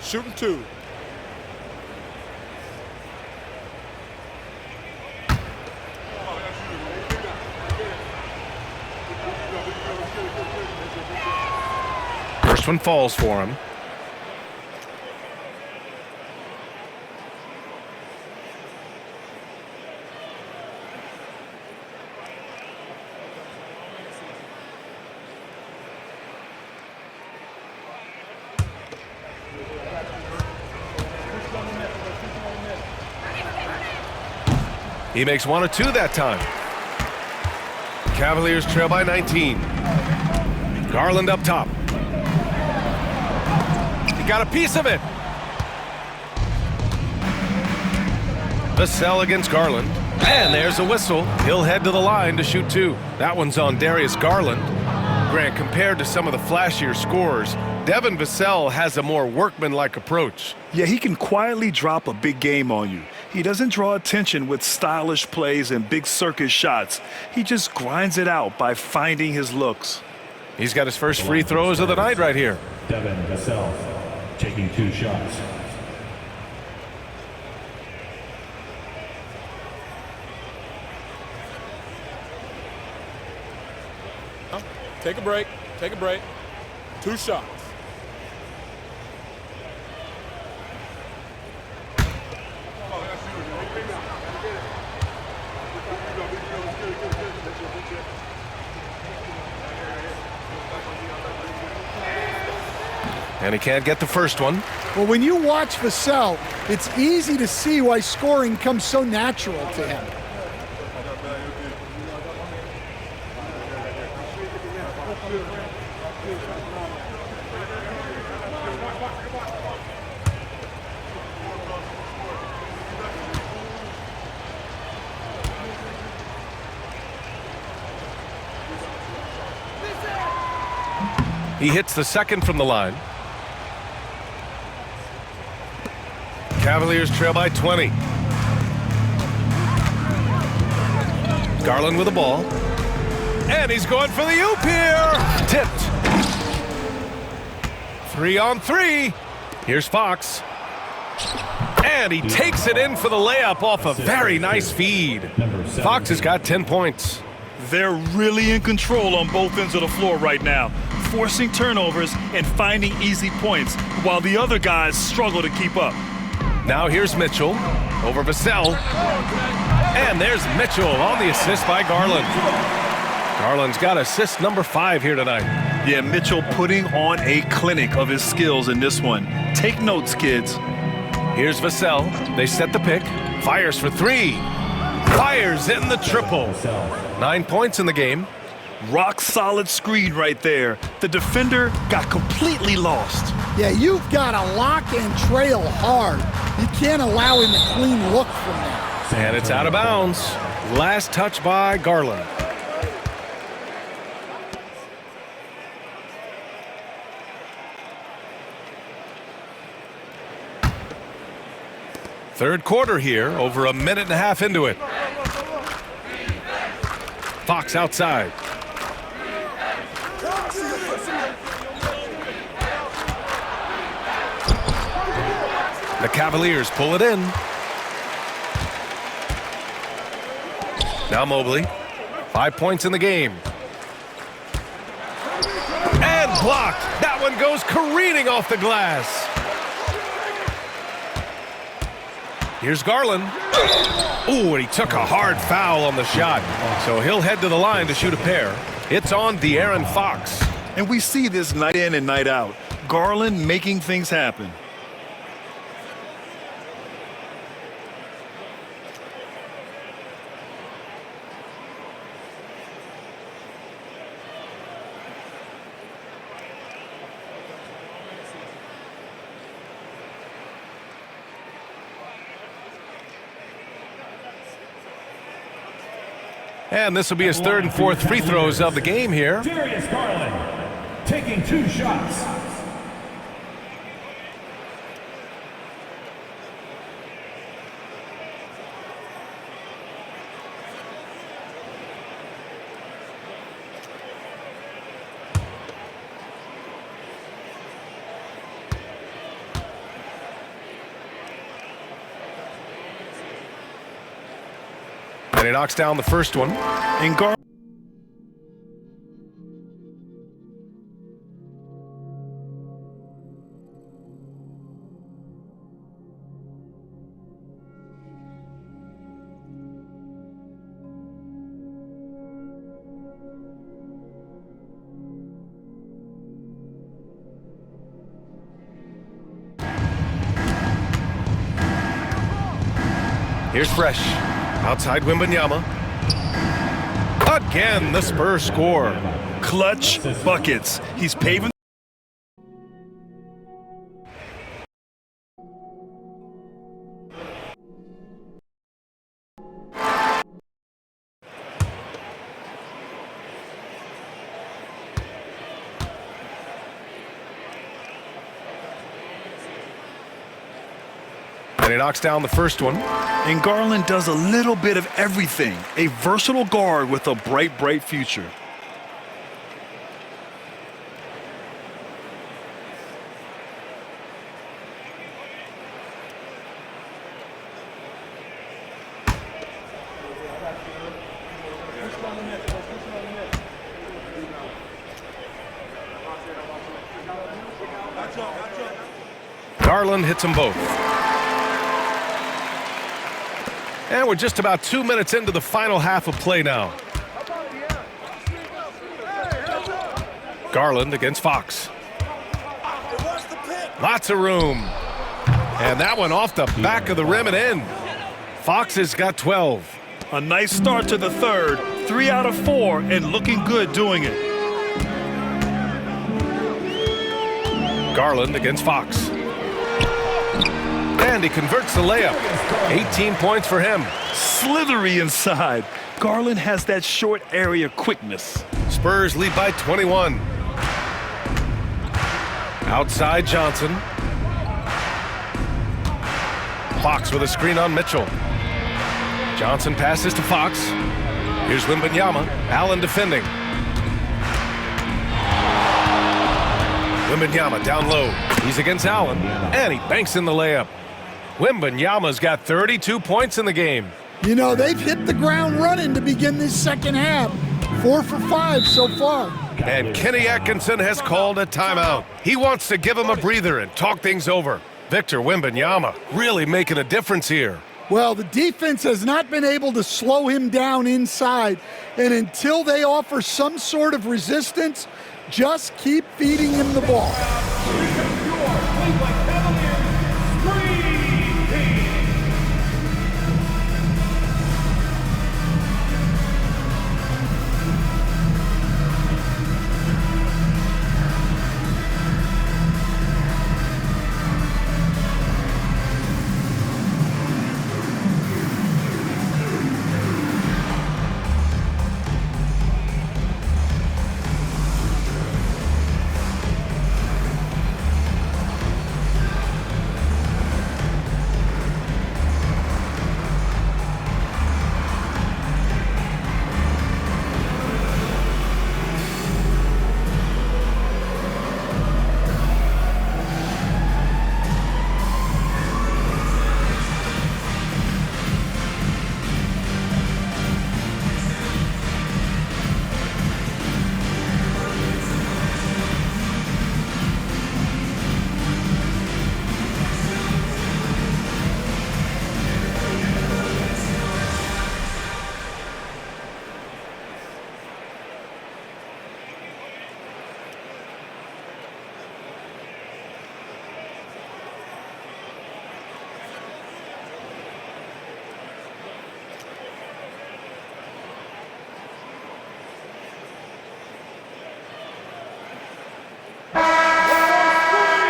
Shooting 2. First one falls for him. He makes 1 or 2 that time. Cavaliers trail by 19. Garland up top. He got a piece of it. Vassell against Garland. And there's a whistle. He'll head to the line to shoot 2. That one's on Darius Garland. Grant, compared to some of the flashier scorers, Devin Vassell has a more workmanlike approach. Yeah, he can quietly drop a big game on you. He doesn't draw attention with stylish plays and big circus shots. He just grinds it out by finding his looks. He's got his first free throws of the night right here. Devin Vassell taking 2 shots. Take a break. Take a break. 2 shots. And he can't get the first one. Well, when you watch Vassell, it's easy to see why scoring comes so natural to him. He hits the second from the line. Cavaliers trail by 20. Garland with the ball. And he's going for the oop here. Tipped. 3-on-3. Here's Fox. And he takes it in for the layup off a very nice feed. Fox has got 10 points. They're really in control on both ends of the floor right now, forcing turnovers and finding easy points while the other guys struggle to keep up. Now here's Mitchell over Vassell. And there's Mitchell on the assist by Garland. Garland's got assist number 5 here tonight. Yeah, Mitchell putting on a clinic of his skills in this one. Take notes, kids. Here's Vassell. They set the pick. Fires for 3. Fires in the triple. 9 points in the game. Rock solid screen right there. The defender got completely lost. Yeah, you've got to lock and trail hard. You can't allow him a clean look from that. And it's out of bounds. Last touch by Garland. Third quarter here, over a minute and a half into it. Fox outside. The Cavaliers pull it in. Now Mobley. 5 points in the game. And blocked. That one goes careening off the glass. Here's Garland. Ooh, and he took a hard foul on the shot. So he'll head to the line to shoot a pair. It's on De'Aaron Fox. And we see this night in and night out. Garland making things happen. And this will be his third and fourth free throws of the game here. Darius Garland taking 2 shots. And he knocks down the first one. And Garland. Here's Fresh. Outside Wembanyama. Again, the Spurs score. Clutch buckets. He's paving. And he knocks down the first one. And Garland does a little bit of everything. A versatile guard with a bright, bright future. Garland hits them both. And we're just about 2 minutes into the final half of play now. Garland against Fox. Lots of room. And that one off the back of the rim and in. Fox has got 12. A nice start to the third. 3 out of 4 and looking good doing it. Garland against Fox. And he converts the layup. 18 points for him. Slithery inside. Garland has that short area quickness. Spurs lead by 21. Outside Johnson. Fox with a screen on Mitchell. Johnson passes to Fox. Here's Wembanyama. Allen defending. Wembanyama down low. He's against Allen. And he banks in the layup. Wembanyama's got 32 points in the game. You know, they've hit the ground running to begin this second half. 4 for 5 so far. And Kenny Atkinson has called a timeout. He wants to give him a breather and talk things over. Victor Wembanyama really making a difference here. Well, the defense has not been able to slow him down inside. And until they offer some sort of resistance, just keep feeding him the ball.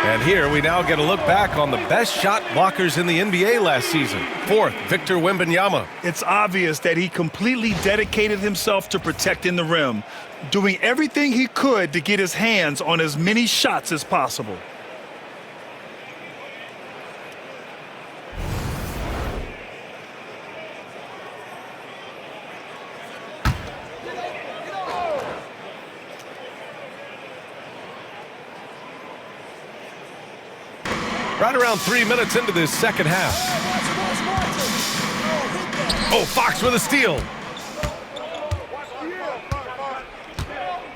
And here we now get a look back on the best shot blockers in the NBA last season. Fourth, Victor Wembanyama. It's obvious that he completely dedicated himself to protecting the rim, doing everything he could to get his hands on as many shots as possible. Right around 3 minutes into this second half. Oh, Fox with a steal.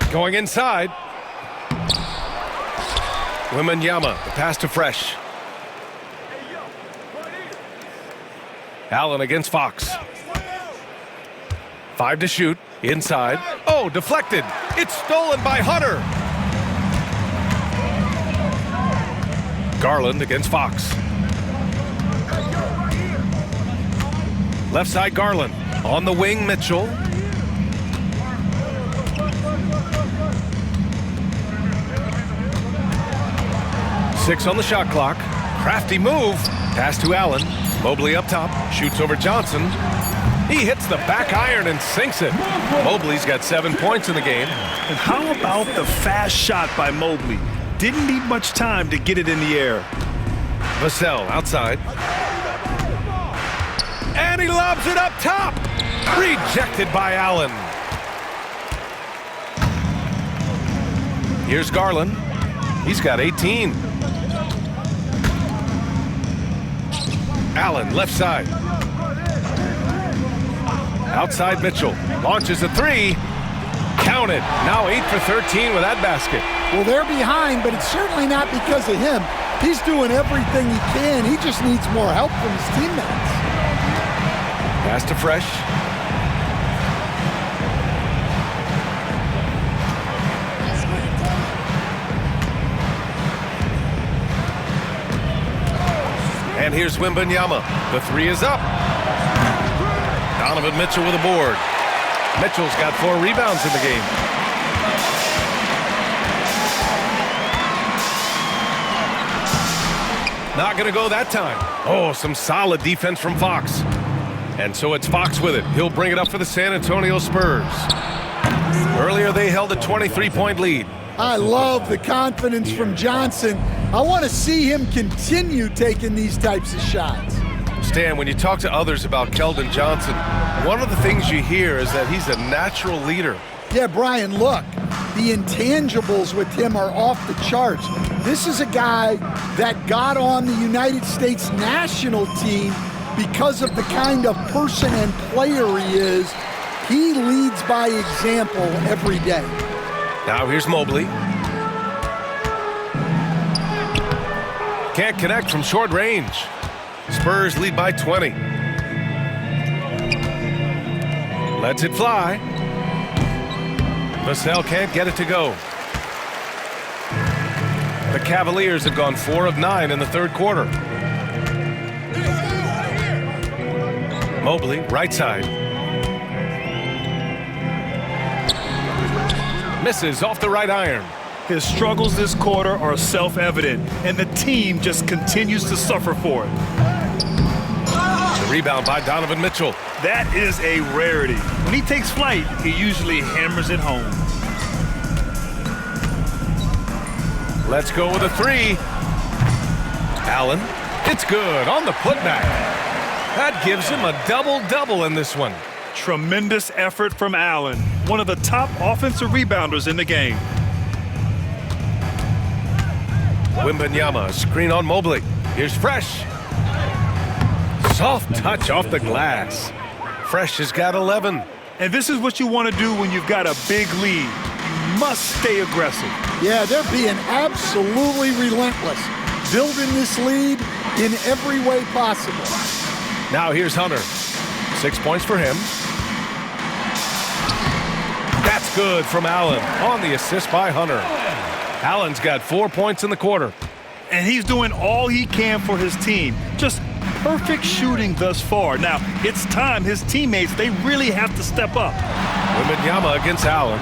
Going inside. Wembanyama, the pass to Fresh. Allen against Fox. 5 to shoot. Inside. Oh, deflected. It's stolen by Hunter. Garland against Fox. Left side Garland. On the wing, Mitchell. Six on the shot clock. Crafty move. Pass to Allen. Mobley up top. Shoots over Johnson. He hits the back iron and sinks it. Mobley's got 7 points in the game. And how about the fast shot by Mobley? Didn't need much time to get it in the air. Vassell outside. And he lobs it up top. Rejected by Allen. Here's Garland. He's got 18. Allen left side. Outside Mitchell. Launches a three. Counted. Now 8 for 13 with that basket. Well, they're behind, but it's certainly not because of him. He's doing everything he can. He just needs more help from his teammates. Pass to Fresh. And here's Wembanyama. The three is up. Donovan Mitchell with a board. Mitchell's got 4 rebounds in the game. Not going to go that time. Oh, some solid defense from Fox. And so it's Fox with it. He'll bring it up for the San Antonio Spurs. Earlier, they held a 23-point lead. I love the confidence from Johnson. I want to see him continue taking these types of shots. Stan, when you talk to others about Keldon Johnson, one of the things you hear is that he's a natural leader. Yeah, Brian, look, the intangibles with him are off the charts. This is a guy that got on the United States national team because of the kind of person and player he is. He leads by example every day. Now here's Mobley. Can't connect from short range. Spurs lead by 20. Lets it fly. Vassell can't get it to go. The Cavaliers have gone 4 of 9 in the third quarter. Mobley, right side. Misses off the right iron. His struggles this quarter are self-evident, and the team just continues to suffer for it. The rebound by Donovan Mitchell. That is a rarity. When he takes flight, he usually hammers it home. Let's go with a 3. Allen, it's good on the putback. That gives him a double-double in this one. Tremendous effort from Allen, one of the top offensive rebounders in the game. Wembanyama, screen on Mobley. Here's Fresh. Soft touch off the glass. Fresh has got 11. And this is what you want to do when you've got a big lead. You must stay aggressive. Yeah, they're being absolutely relentless, building this lead in every way possible. Now here's Hunter. 6 points for him. That's good from Allen on the assist by Hunter. Allen's got 4 points in the quarter. And he's doing all he can for his team. Just perfect shooting thus far. Now, it's time his teammates, they really have to step up. Wembanyama against Allen.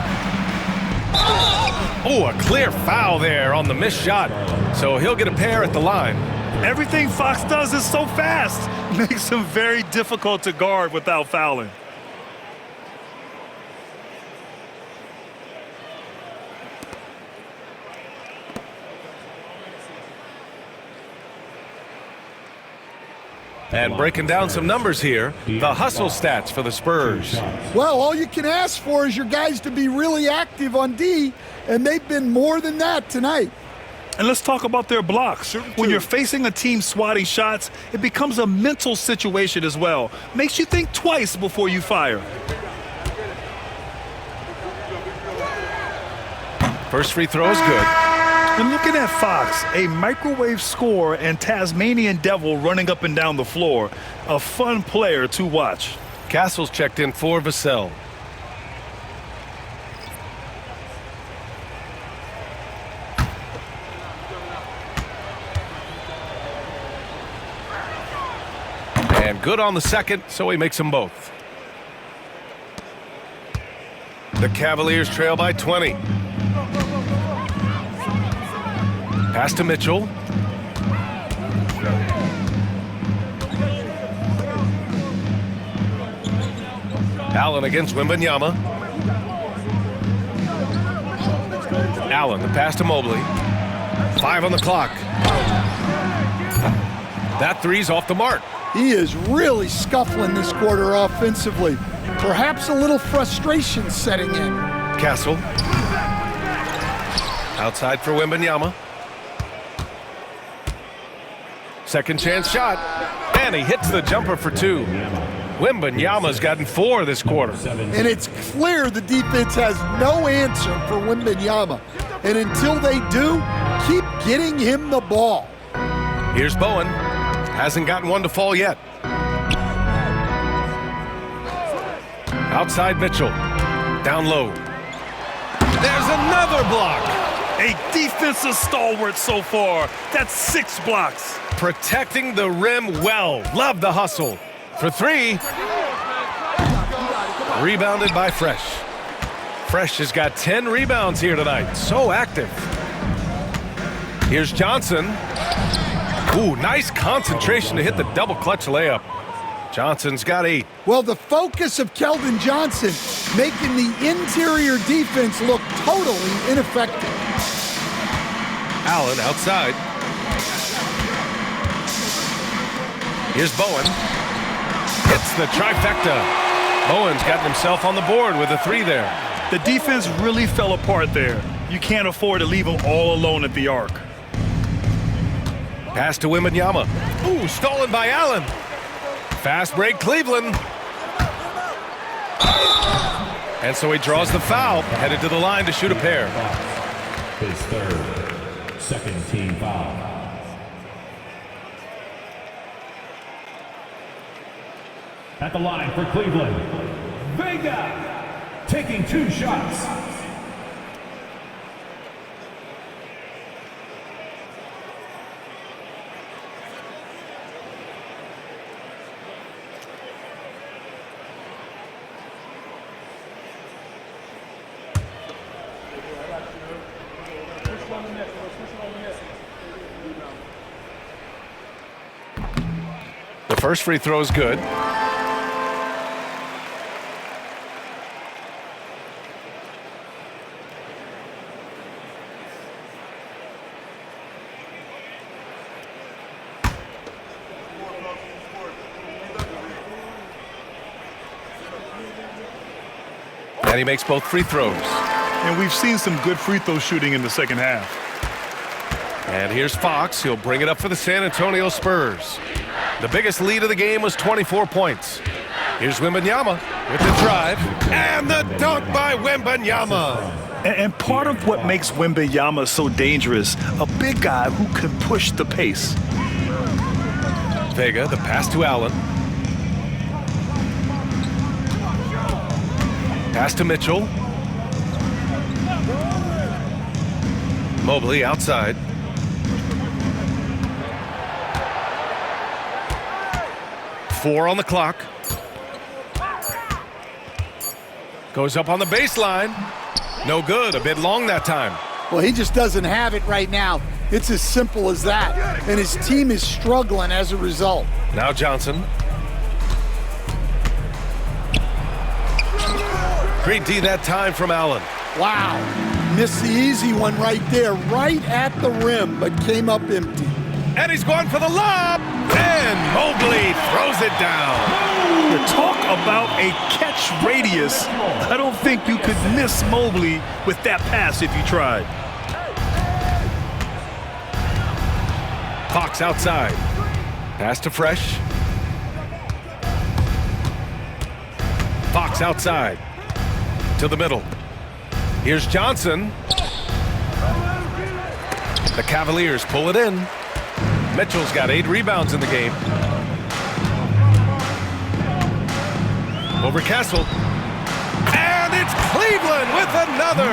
Oh, a clear foul there on the missed shot. So he'll get a pair at the line. Everything Fox does is so fast. Makes him very difficult to guard without fouling. And breaking down some numbers here, the hustle stats for the Spurs. Well, all you can ask for is your guys to be really active on D, and they've been more than that tonight. And let's talk about their blocks. When you're facing a team swatting shots, it becomes a mental situation as well. Makes you think twice before you fire. First free throw is good. And looking at Fox, a microwave scorer and Tasmanian devil running up and down the floor. A fun player to watch. Castle's checked in for Vassell. And good on the second, so he makes them both. The Cavaliers trail by 20. Pass to Mitchell. Allen against Wembanyama. Allen, the pass to Mobley. 5 on the clock. That three's off the mark. He is really scuffling this quarter offensively. Perhaps a little frustration setting in. Castle. Outside for Wembanyama. Second chance shot. And he hits the jumper for 2. Wembanyama's gotten 4 this quarter. And it's clear the defense has no answer for Wembanyama. And until they do, keep getting him the ball. Here's Bowen. Hasn't gotten one to fall yet. Outside Mitchell. Down low. There's another block. A defensive stalwart so far. That's 6 blocks. Protecting the rim well. Love the hustle. For 3. Rebounded by Fresh. Fresh has got 10 rebounds here tonight. So active. Here's Johnson. Ooh, nice concentration to hit the double clutch layup. Johnson's got 8. Well, the focus of Keldon Johnson making the interior defense look totally ineffective. Allen outside. Here's Bowen. Hits the trifecta. Bowen's gotten himself on the board with a 3 there. The defense really fell apart there. You can't afford to leave them all alone at the arc. Pass to Wembanyama. Ooh, stolen by Allen. Fast break, Cleveland. And so he draws the foul, headed to the line to shoot a pair. His third, second team foul. At the line for Cleveland, Vega, taking 2 shots. The first free throw is good. And he makes both free throws. And we've seen some good free throw shooting in the second half. And here's Fox. He'll bring it up for the San Antonio Spurs. The biggest lead of the game was 24 points. Here's Wembanyama with the drive. And the dunk by Wembanyama. And part of what makes Wembanyama so dangerous, a big guy who can push the pace. Vega, the pass to Allen. Pass to Mitchell. Mobley outside. Four on the clock. Goes up on the baseline. No good. A bit long that time. Well, he just doesn't have it right now. It's as simple as that. And his team is struggling as a result. Now Johnson. Great D that time from Allen. Wow. Missed the easy one right there, right at the rim, but came up empty. And he's going for the lob. And Mobley throws it down. You talk about a catch radius. I don't think you could miss Mobley with that pass if you tried. Fox outside. Pass to Fresh. Fox outside. To the middle. Here's Johnson. The Cavaliers pull it in. Mitchell's got 8 rebounds in the game. Over Castle. And it's Cleveland with another.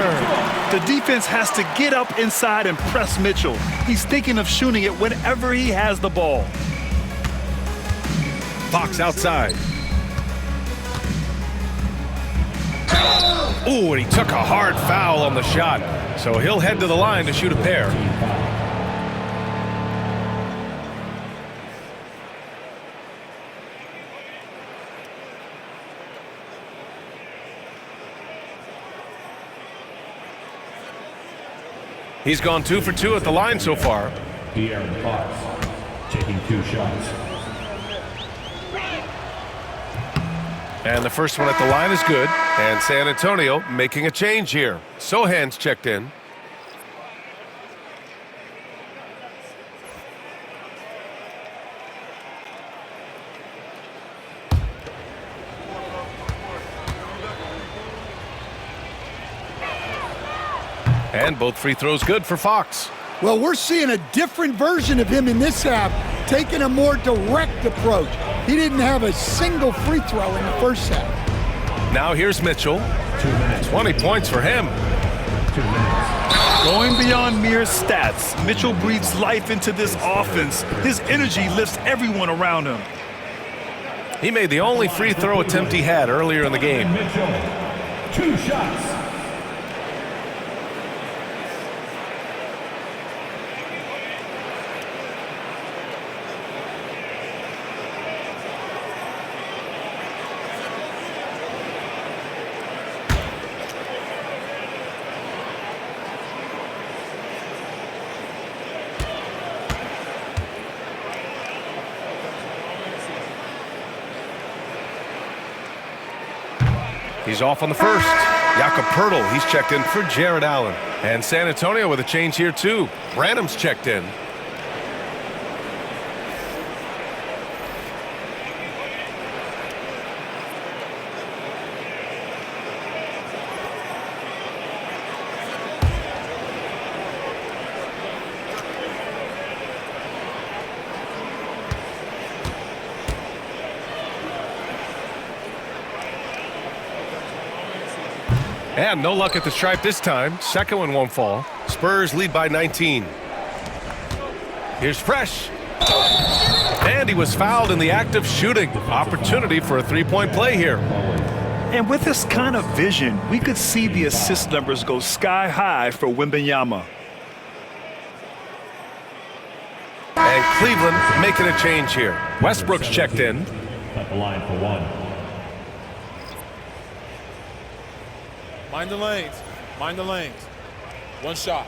The defense has to get up inside and press Mitchell. He's thinking of shooting it whenever he has the ball. Fox outside. Ooh, and he took a hard foul on the shot. So he'll head to the line to shoot a pair. He's gone 2 for 2 at the line so far. De'Aaron Fox taking 2 shots. And the first one at the line is good. And San Antonio making a change here. Sohan's checked in. And both free throws good for Fox. Well, we're seeing a different version of him in this half, taking a more direct approach. He didn't have a single free throw in the first half. Now here's Mitchell. 2 minutes. 20 points for him. 2 minutes. Going beyond mere stats, Mitchell breathes life into this offense. His energy lifts everyone around him. He made the only free throw attempt he had earlier in the game. Mitchell, 2 shots. He's off on the first. Jakob Poeltl, he's checked in for Jared Allen. And San Antonio with a change here too. Branham's checked in. And no luck at the stripe this time. Second one won't fall. Spurs lead by 19. Here's Fresh. And he was fouled in the act of shooting. Opportunity for a three-point play here. And with this kind of vision, we could see the assist numbers go sky high for Wembanyama. And Cleveland making a change here. Westbrook's checked in. At the line for one. Mind the lanes. Mind the lanes. One shot.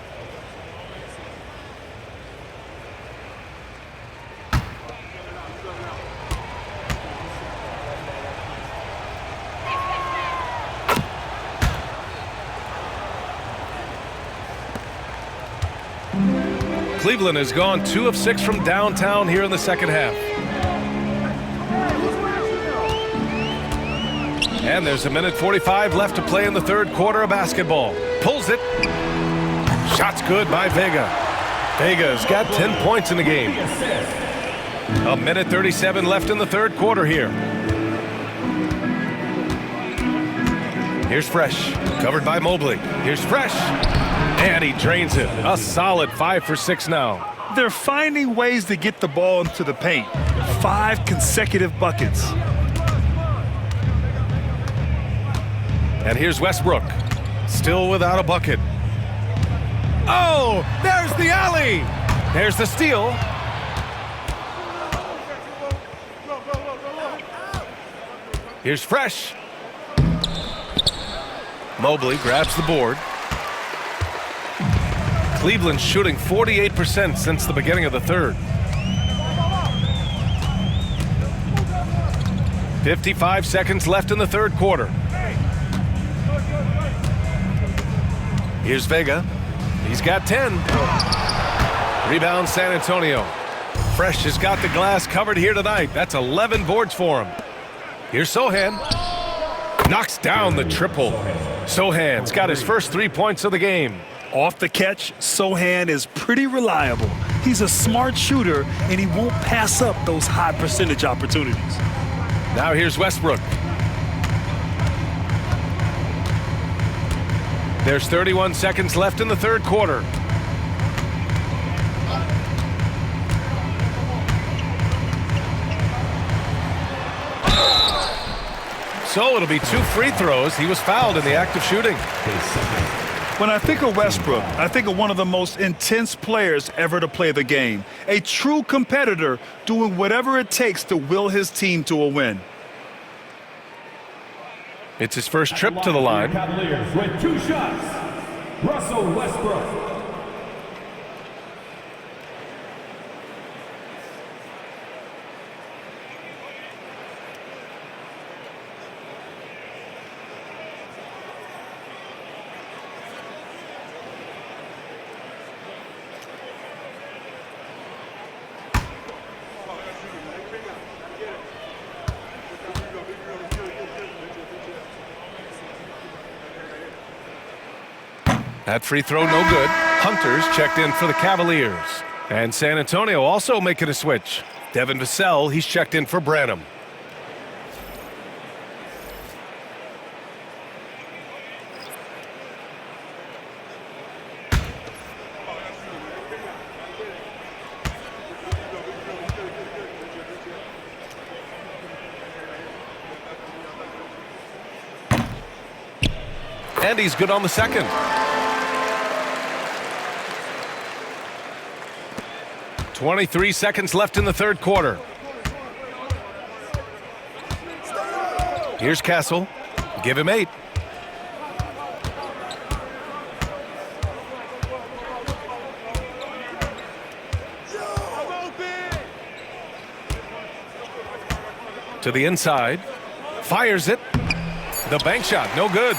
Cleveland has gone 2 of 6 from downtown here in the second half. And there's 1:45 left to play in the third quarter of basketball. Pulls it. Shot's good by Vega. Vega's got 10 points in the game. 1:37 left in the third quarter here. Here's Fresh. Covered by Mobley. Here's Fresh. And he drains it. A solid 5 for 6 now. They're finding ways to get the ball into the paint. 5 consecutive buckets. And here's Westbrook. Still without a bucket. Oh, there's the alley. There's the steal. Here's Fresh. Mobley grabs the board. Cleveland shooting 48% since the beginning of the third. 55 seconds left in the third quarter. Here's Vega. He's got 10. Rebound San Antonio. Fresh has got the glass covered here tonight. That's 11 boards for him. Here's Sohan. Knocks down the triple. Sohan's got his first 3 points of the game. Off the catch, Sohan is pretty reliable. He's a smart shooter, and he won't pass up those high percentage opportunities. Now here's Westbrook. There's 31 seconds left in the third quarter. So it'll be 2 free throws. He was fouled in the act of shooting. When I think of Westbrook, I think of one of the most intense players ever to play the game. A true competitor doing whatever it takes to will his team to a win. It's his first trip to the line. Cavaliers with 2 shots. Russell Westbrook. That free throw no good. Hunter's checked in for the Cavaliers. And San Antonio also making a switch. Devin Vassell, he's checked in for Branham. And he's good on the second. .23 seconds left in the third quarter. Here's Castle. Give him 8. To the inside. Fires it. The bank shot, no good.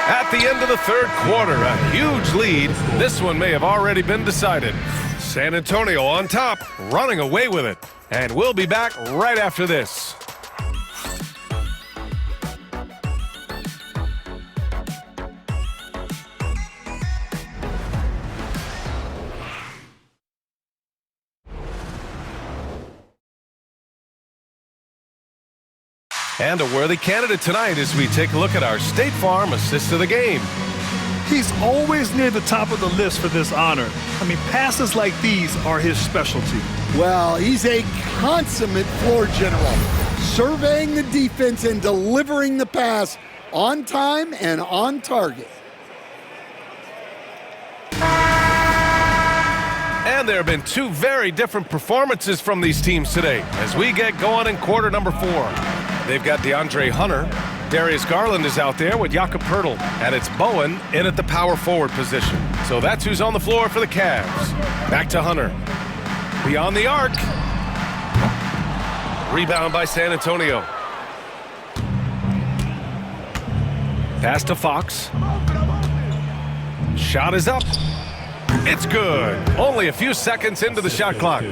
At the end of the third quarter, a huge lead. This one may have already been decided. San Antonio on top, running away with it. And we'll be back right after this. And a worthy candidate tonight as we take a look at our State Farm Assist of the Game. He's always near the top of the list for this honor. I mean, passes like these are his specialty. Well, he's a consummate floor general, surveying the defense and delivering the pass on time and on target. And there have been two very different performances from these teams today as we get going in quarter number 4. They've got DeAndre Hunter. Darius Garland is out there with Jakob Poeltl, and it's Bowen in at the power forward position. So that's who's on the floor for the Cavs. Back to Hunter. Beyond the arc. Rebound by San Antonio. Pass to Fox. Shot is up. It's good. Only a few seconds into the shot clock.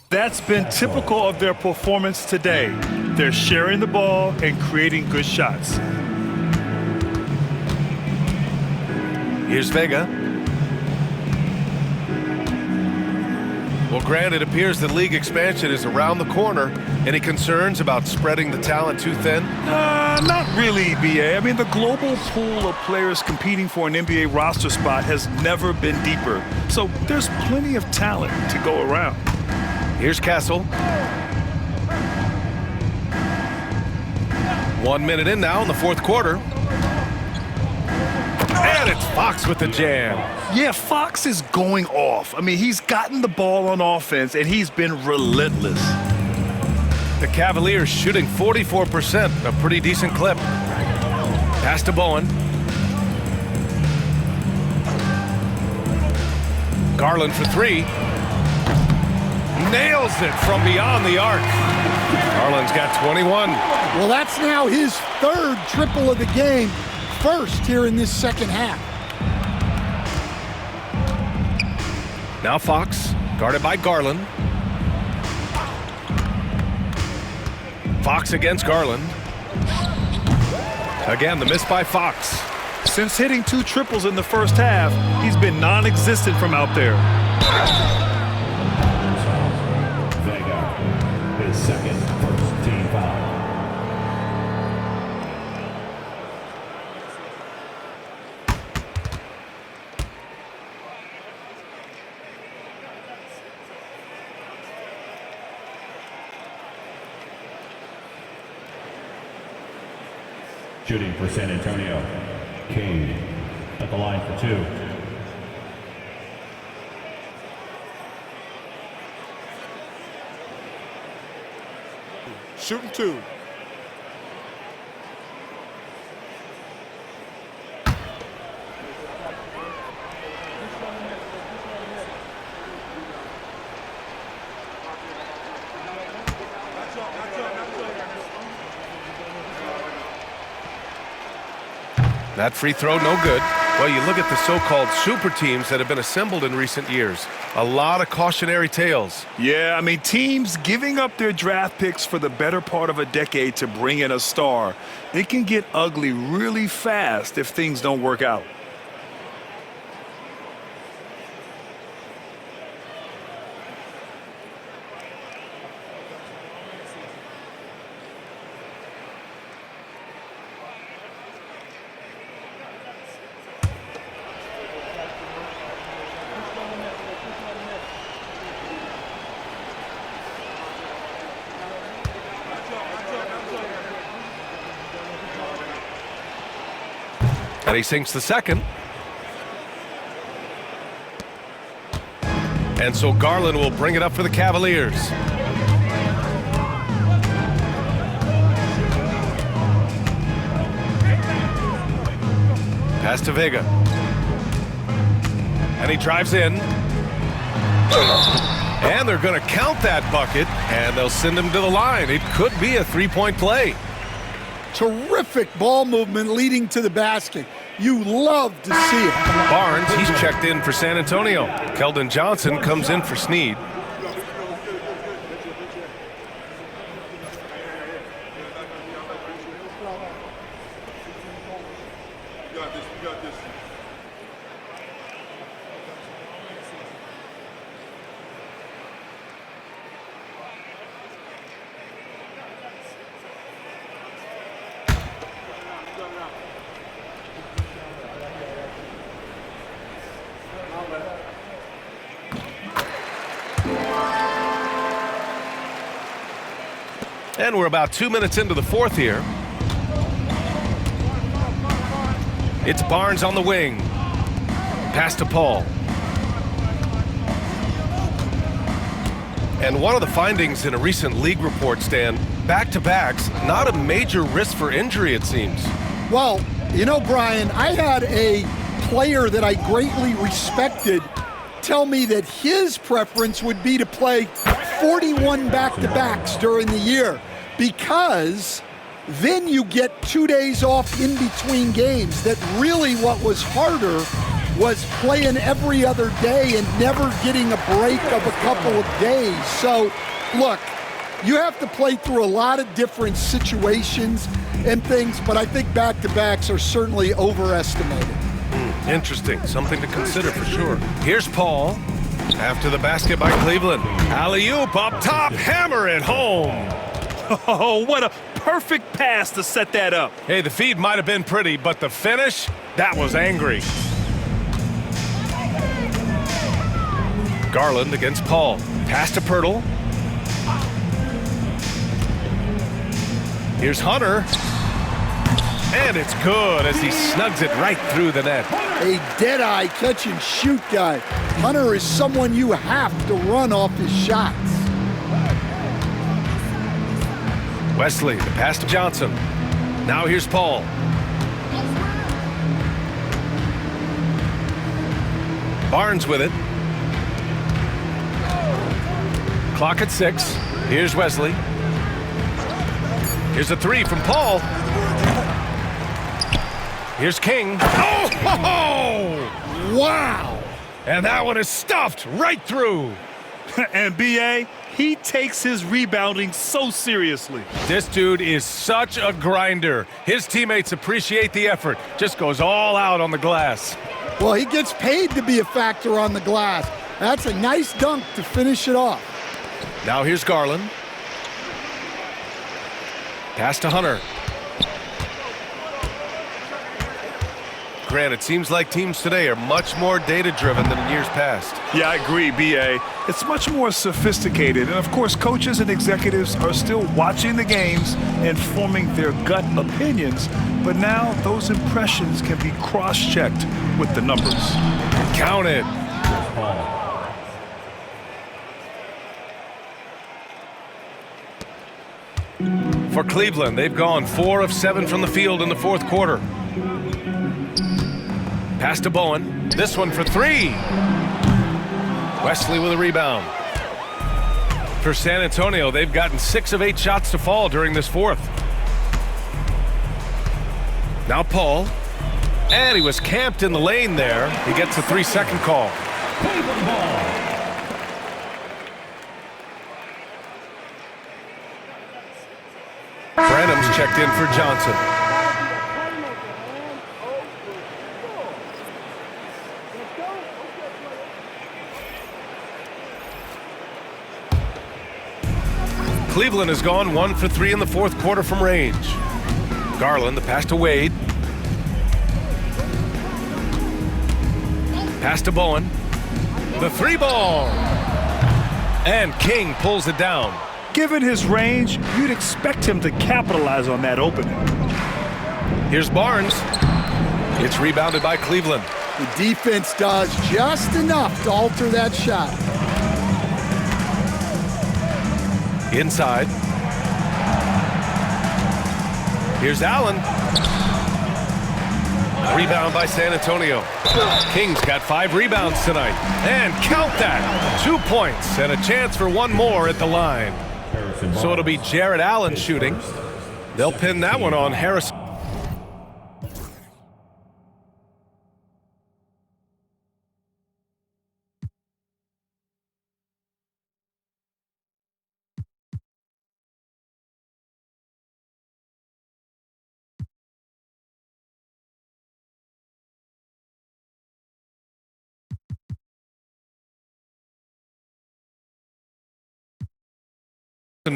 That's been typical of their performance today. They're sharing the ball and creating good shots. Here's Vega. Well, Grant, it appears that league expansion is around the corner. Any concerns about spreading the talent too thin? Not really, BA. I mean, the global pool of players competing for an NBA roster spot has never been deeper. So there's plenty of talent to go around. Here's Castle. 1 minute in now in the fourth quarter. And it's Fox with the jam. Yeah, Fox is going off. I mean, he's gotten the ball on offense, and he's been relentless. The Cavaliers shooting 44%, a pretty decent clip. Pass to Bowen. Garland for 3. Nails it from beyond the arc. Garland's got 21. Well, that's now his third triple of the game, first here in this second half. Now Fox, guarded by Garland. Fox against Garland. Again, the miss by Fox. Since hitting 2 triples in the first half, he's been non-existent from out there. His second first team foul. Shooting for San Antonio, Cade at the line for 2. Shooting 2. That free throw, no good. Well, you look at the so-called super teams that have been assembled in recent years. A lot of cautionary tales. Yeah, I mean, teams giving up their draft picks for the better part of a decade to bring in a star. It can get ugly really fast if things don't work out. And he sinks the second. And so Garland will bring it up for the Cavaliers. Pass to Vega. And he drives in. And they're going to count that bucket, and they'll send him to the line. It could be a three-point play. Terrific ball movement leading to the basket. You love to see it. Barnes, he's checked in for San Antonio. Keldon Johnson comes in for Snead. And we're about 2 minutes into the fourth here. It's Barnes on the wing. Pass to Paul. And one of the findings in a recent league report, Stan, back-to-backs, not a major risk for injury, it seems. Well, you know, Brian, I had a player that I greatly respected tell me that his preference would be to play 41 back-to-backs during the year, because then you get 2 days off in between games. That really what was harder was playing every other day and never getting a break of a couple of days. So, look, you have to play through a lot of different situations and things, but I think back-to-backs are certainly overestimated. Interesting. Something to consider for sure. Here's Paul. After the basket by Cleveland. Alley-oop up top. Hammer it home. Oh, what a perfect pass to set that up. Hey, the feed might have been pretty, but the finish, that was angry. Garland against Paul. Pass to Pirtle. Here's Hunter. And it's good as he snugs it right through the net. A dead-eye catch-and-shoot guy. Hunter is someone you have to run off his shots. Wesley, the pass to Johnson. Now here's Paul. Barnes with it. Clock at 6. Here's Wesley. Here's a three from Paul. Here's King. Oh, ho, ho! Wow! And that one is stuffed right through. And B.A., he takes his rebounding so seriously. This dude is such a grinder. His teammates appreciate the effort. Just goes all out on the glass. Well, he gets paid to be a factor on the glass. That's a nice dunk to finish it off. Now here's Garland. Pass to Hunter. Grant, it seems like teams today are much more data-driven than in years past. Yeah, I agree, B.A. It's much more sophisticated. And, of course, coaches and executives are still watching the games and forming their gut opinions. But now those impressions can be cross-checked with the numbers. Count it. For Cleveland, they've gone 4 of 7 from the field in the fourth quarter. Pass to Bowen. This one for 3. Wesley with a rebound. For San Antonio, they've gotten 6 of 8 shots to fall during this fourth. Now Paul. And he was camped in the lane there. He gets a 3-second call. Branham's checked in for Johnson. Cleveland has gone 1 for 3 in the fourth quarter from range. Garland, the pass to Wade. Pass to Bowen. The 3-ball. And King pulls it down. Given his range, you'd expect him to capitalize on that opening. Here's Barnes. It's rebounded by Cleveland. The defense does just enough to alter that shot. Inside. Here's Allen. Rebound by San Antonio. Kings got 5 rebounds tonight. And count that, 2 points and a chance for one more at the line. So it'll be Jared Allen shooting. They'll pin that one on Harrison.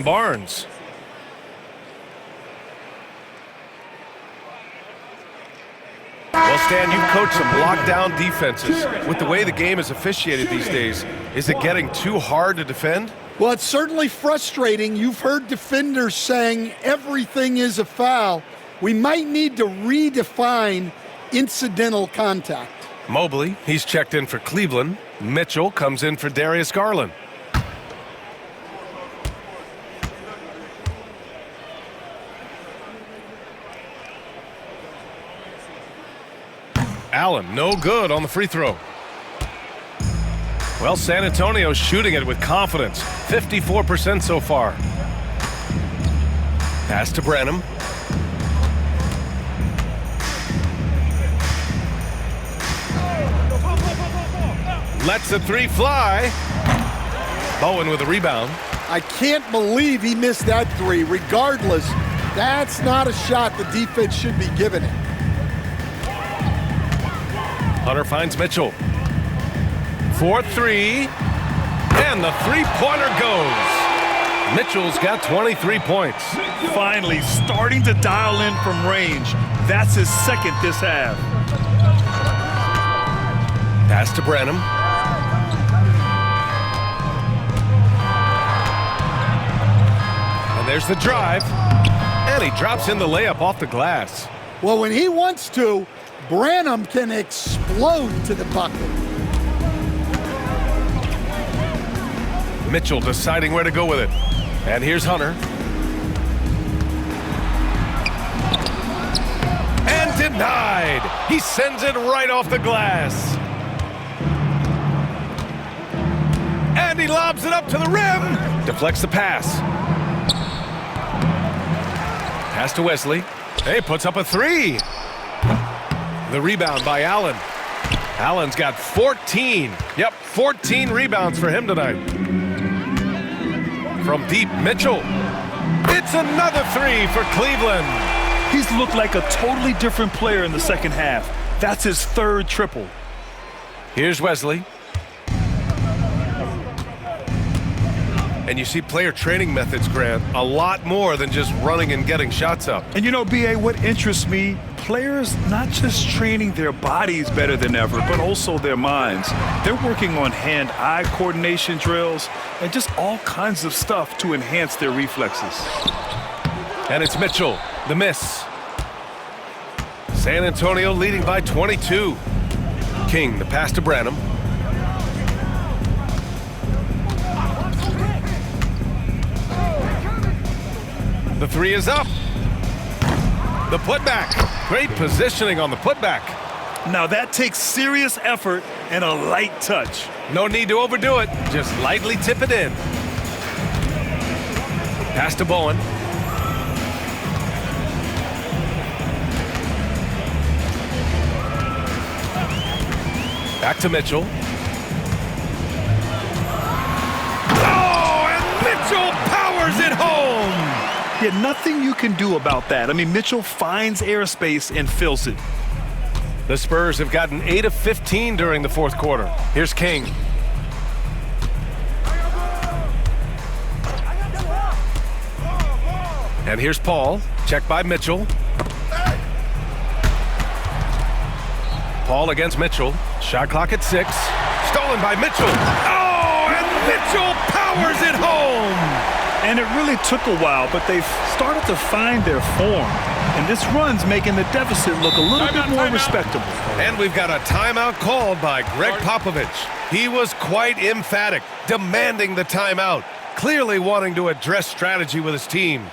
Barnes. Well, Stan, you've coached some lockdown defenses. With the way the game is officiated these days, is it getting too hard to defend? Well, it's certainly frustrating. You've heard defenders saying everything is a foul. We might need to redefine incidental contact. Mobley, he's checked in for Cleveland. Mitchell comes in for Darius Garland. Allen, no good on the free throw. Well, San Antonio's shooting it with confidence. 54% so far. Pass to Branham. Lets the 3 fly. Bowen with a rebound. I can't believe he missed that 3. Regardless, that's not a shot the defense should be giving it. Hunter finds Mitchell. 4-3. And the 3-pointer goes. Mitchell's got 23 points. Finally starting to dial in from range. That's his second this half. Pass to Branham. And there's the drive. And he drops in the layup off the glass. Well, when he wants to, Branham can explode to the bucket. Mitchell deciding where to go with it. And here's Hunter. And denied. He sends it right off the glass. And he lobs it up to the rim. Deflects the pass. Pass to Wesley. Hey, puts up a 3. The rebound by Allen. Allen's got 14. Yep, 14 rebounds for him tonight. From deep, Mitchell. It's another 3 for Cleveland. He's looked like a totally different player in the second half. That's his 3rd triple. Here's Wesley. And you see player training methods, Grant, a lot more than just running and getting shots up. And you know, B.A., what interests me, players not just training their bodies better than ever, but also their minds. They're working on hand-eye coordination drills and just all kinds of stuff to enhance their reflexes. And it's Mitchell, the miss. San Antonio leading by 22. King, the pass to Branham. The 3 is up. The putback. Great positioning on the putback. Now that takes serious effort and a light touch. No need to overdo it. Just lightly tip it in. Pass to Bowen. Back to Mitchell. Oh, and Mitchell powers it home. Yeah, nothing you can do about that. I mean, Mitchell finds airspace and fills it. The Spurs have gotten 8 of 15 during the 4th quarter. Here's King. And here's Paul. Checked by Mitchell. Paul against Mitchell. Shot clock at 6. Stolen by Mitchell. Oh, and Mitchell powers it home. And it really took a while, but they've started to find their form. And this run's making the deficit look a little bit more respectable. And we've got a timeout called by Greg Popovich. He was quite emphatic, demanding the timeout, clearly wanting to address strategy with his team.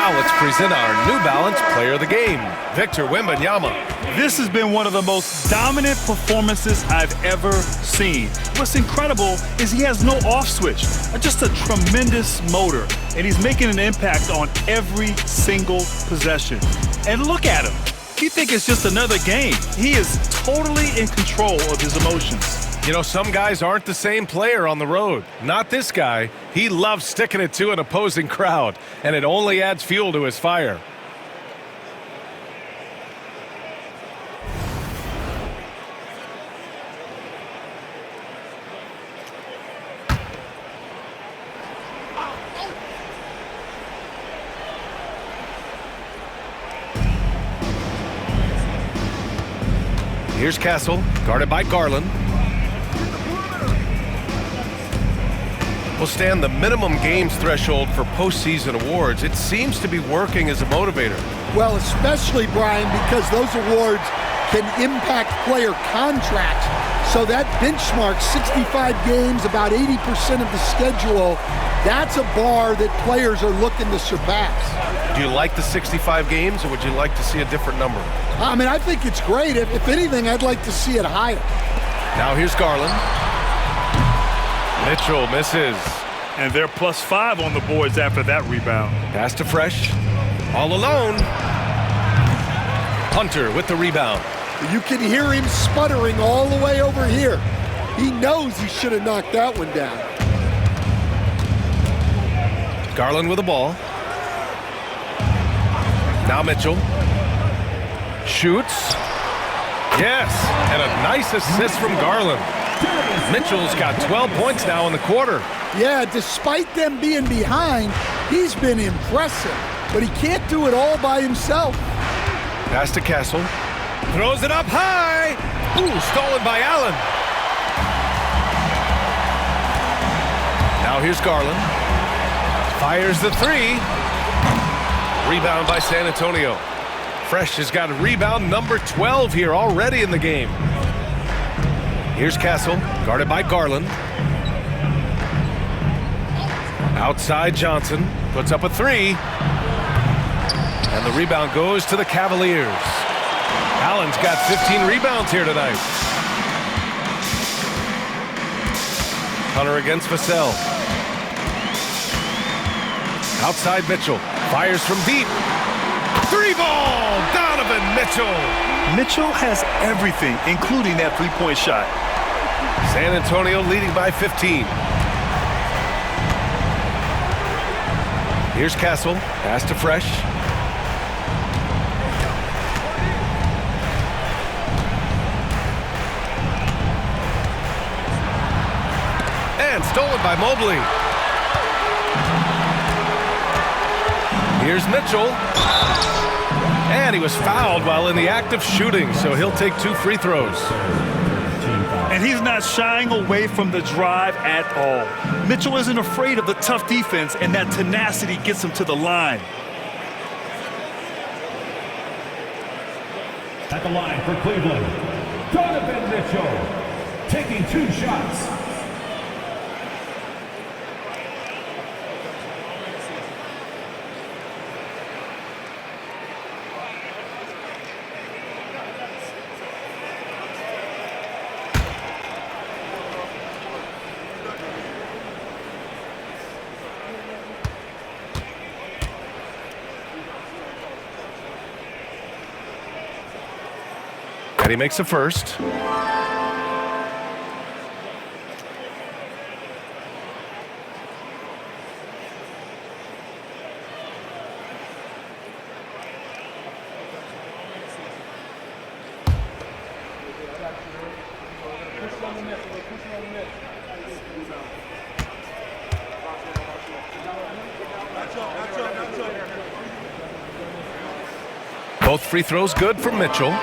Now let's present our New Balance Player of the Game, Victor Wembanyama. This has been one of the most dominant performances I've ever seen. What's incredible is he has no off switch, just a tremendous motor, and he's making an impact on every single possession. And look at him. You think it's just another game. He is totally in control of his emotions. You know, some guys aren't the same player on the road. Not this guy. He loves sticking it to an opposing crowd, and it only adds fuel to his fire. Here's Castle, guarded by Garland. Will stand the minimum games threshold for postseason awards. It seems to be working as a motivator. Well, especially, Brian, because those awards can impact player contracts. So that benchmark, 65 games, about 80% of the schedule, that's a bar that players are looking to surpass. Do you like the 65 games, or would you like to see a different number? I mean, I think it's great. If anything, I'd like to see it higher. Now here's Garland. Mitchell misses. And they're +5 on the boards after that rebound. Pass to Fresh. All alone. Hunter with the rebound. You can hear him sputtering all the way over here. He knows he should have knocked that one down. Garland with the ball. Now Mitchell. Shoots. Yes, and a nice assist from Garland. Mitchell's got 12 points now in the quarter. Yeah, despite them being behind, he's been impressive. But he can't do it all by himself. Pass to Castle. Throws it up high. Ooh, stolen by Allen. Now here's Garland. Fires the three. Rebound by San Antonio. Fresh has got rebound number 12 here already in the game. Here's Castle, guarded by Garland. Outside Johnson, puts up a three. And the rebound goes to the Cavaliers. Allen's got 15 rebounds here tonight. Hunter against Vassell. Outside Mitchell, fires from deep. Three ball, Donovan Mitchell. Mitchell has everything, including that three-point shot. San Antonio leading by 15. Here's Castle, pass to Fresh. And stolen by Mobley. Here's Mitchell. And he was fouled while in the act of shooting, so he'll take 2 free throws. And he's not shying away from the drive at all. Mitchell isn't afraid of the tough defense, and that tenacity gets him to the line. At the line for Cleveland, Donovan Mitchell, taking 2 shots. And he makes the first. Both free throws good for Mitchell.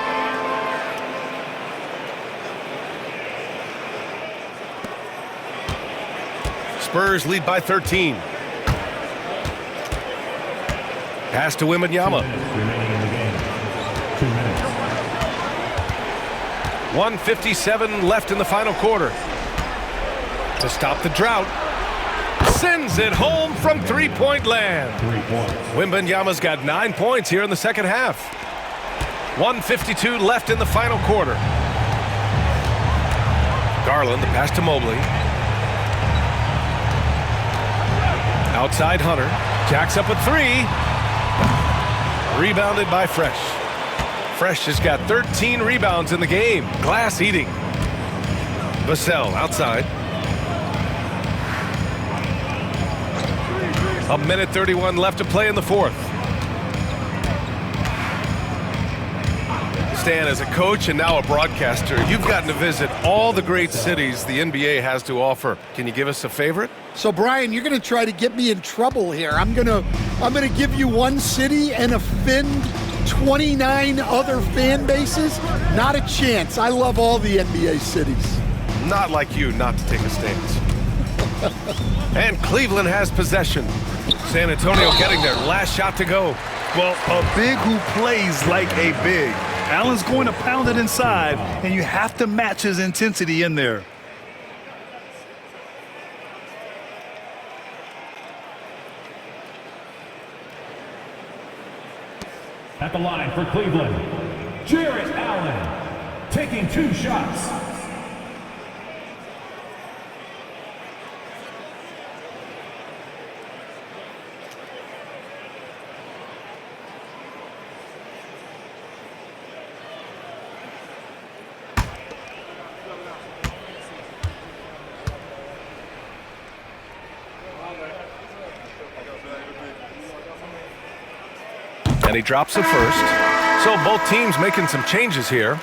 Spurs lead by 13. Pass to Wembanyama. 1:57 left in the final quarter. To stop the drought. sends it home from three-point land. 3 points. Wembanyama's got 9 points here in the second half. 1:52 left in the final quarter. Garland, the pass to Mobley. Outside Hunter. Jacks up a three. Rebounded by Fresh. Fresh has got 13 rebounds in the game. Glass eating. Vassell outside. 1:31 left to play in the fourth. Stan, as a coach and now a broadcaster, you've gotten to visit all the great cities the NBA has to offer. Can you give us a favorite? So, Brian, you're going to try to get me in trouble here. I'm going to give you one city and offend 29 other fan bases. Not a chance. I love all the NBA cities. Not like you not to take a stance. And Cleveland has possession. San Antonio getting their last shot to go. Well, a big who plays like a big. Allen's going to pound it inside, and you have to match his intensity in there. At the line for Cleveland, Jarrett Allen, taking 2 shots. And he drops the first. So both teams making some changes here.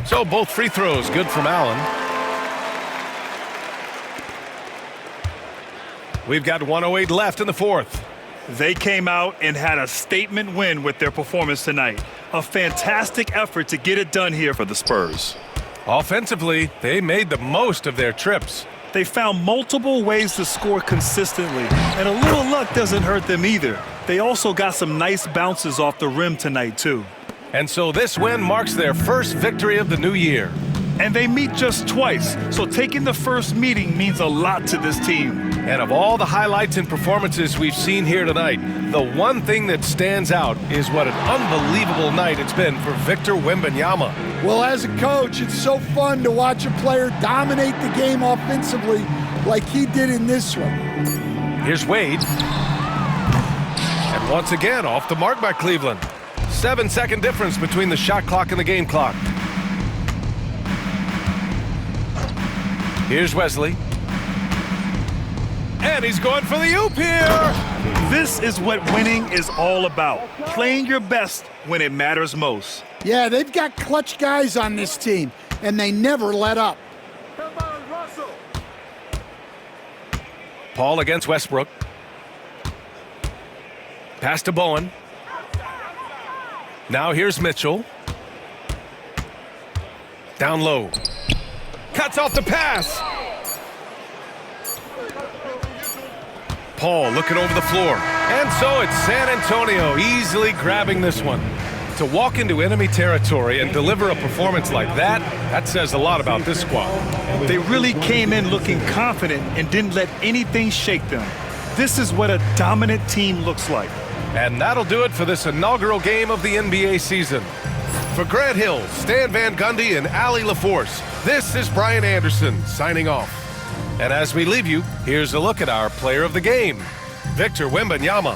So both free throws good from Allen. We've got 1:08 left in the fourth. They came out and had a statement win with their performance tonight. A fantastic effort to get it done here for the Spurs. Offensively, they made the most of their trips. They found multiple ways to score consistently, and a little luck doesn't hurt them either. They also got some nice bounces off the rim tonight, too. And so this win marks their first victory of the new year. And they meet just twice, so taking the first meeting means a lot to this team. And of all the highlights and performances we've seen here tonight, the one thing that stands out is what an unbelievable night it's been for Victor Wembanyama. Well, as a coach, it's so fun to watch a player dominate the game offensively like he did in this one. Here's Wade. And once again, off the mark by Cleveland. 7-second difference between the shot clock and the game clock. Here's Wesley. And he's going for the oop here. This is what winning is all about. Playing your best when it matters most. Yeah, they've got clutch guys on this team, and they never let up. Paul against Westbrook. Pass to Bowen. Now here's Mitchell. Down low. Cuts off the pass. Paul looking over the floor. And so it's San Antonio easily grabbing this one. To walk into enemy territory and deliver a performance like that, that says a lot about this squad. They really came in looking confident and didn't let anything shake them. This is what a dominant team looks like. And that'll do it for this inaugural game of the NBA season. For Grant Hill, Stan Van Gundy, and Allie LaForce, this is Brian Anderson signing off. And as we leave you, here's a look at our player of the game, Victor Wembanyama.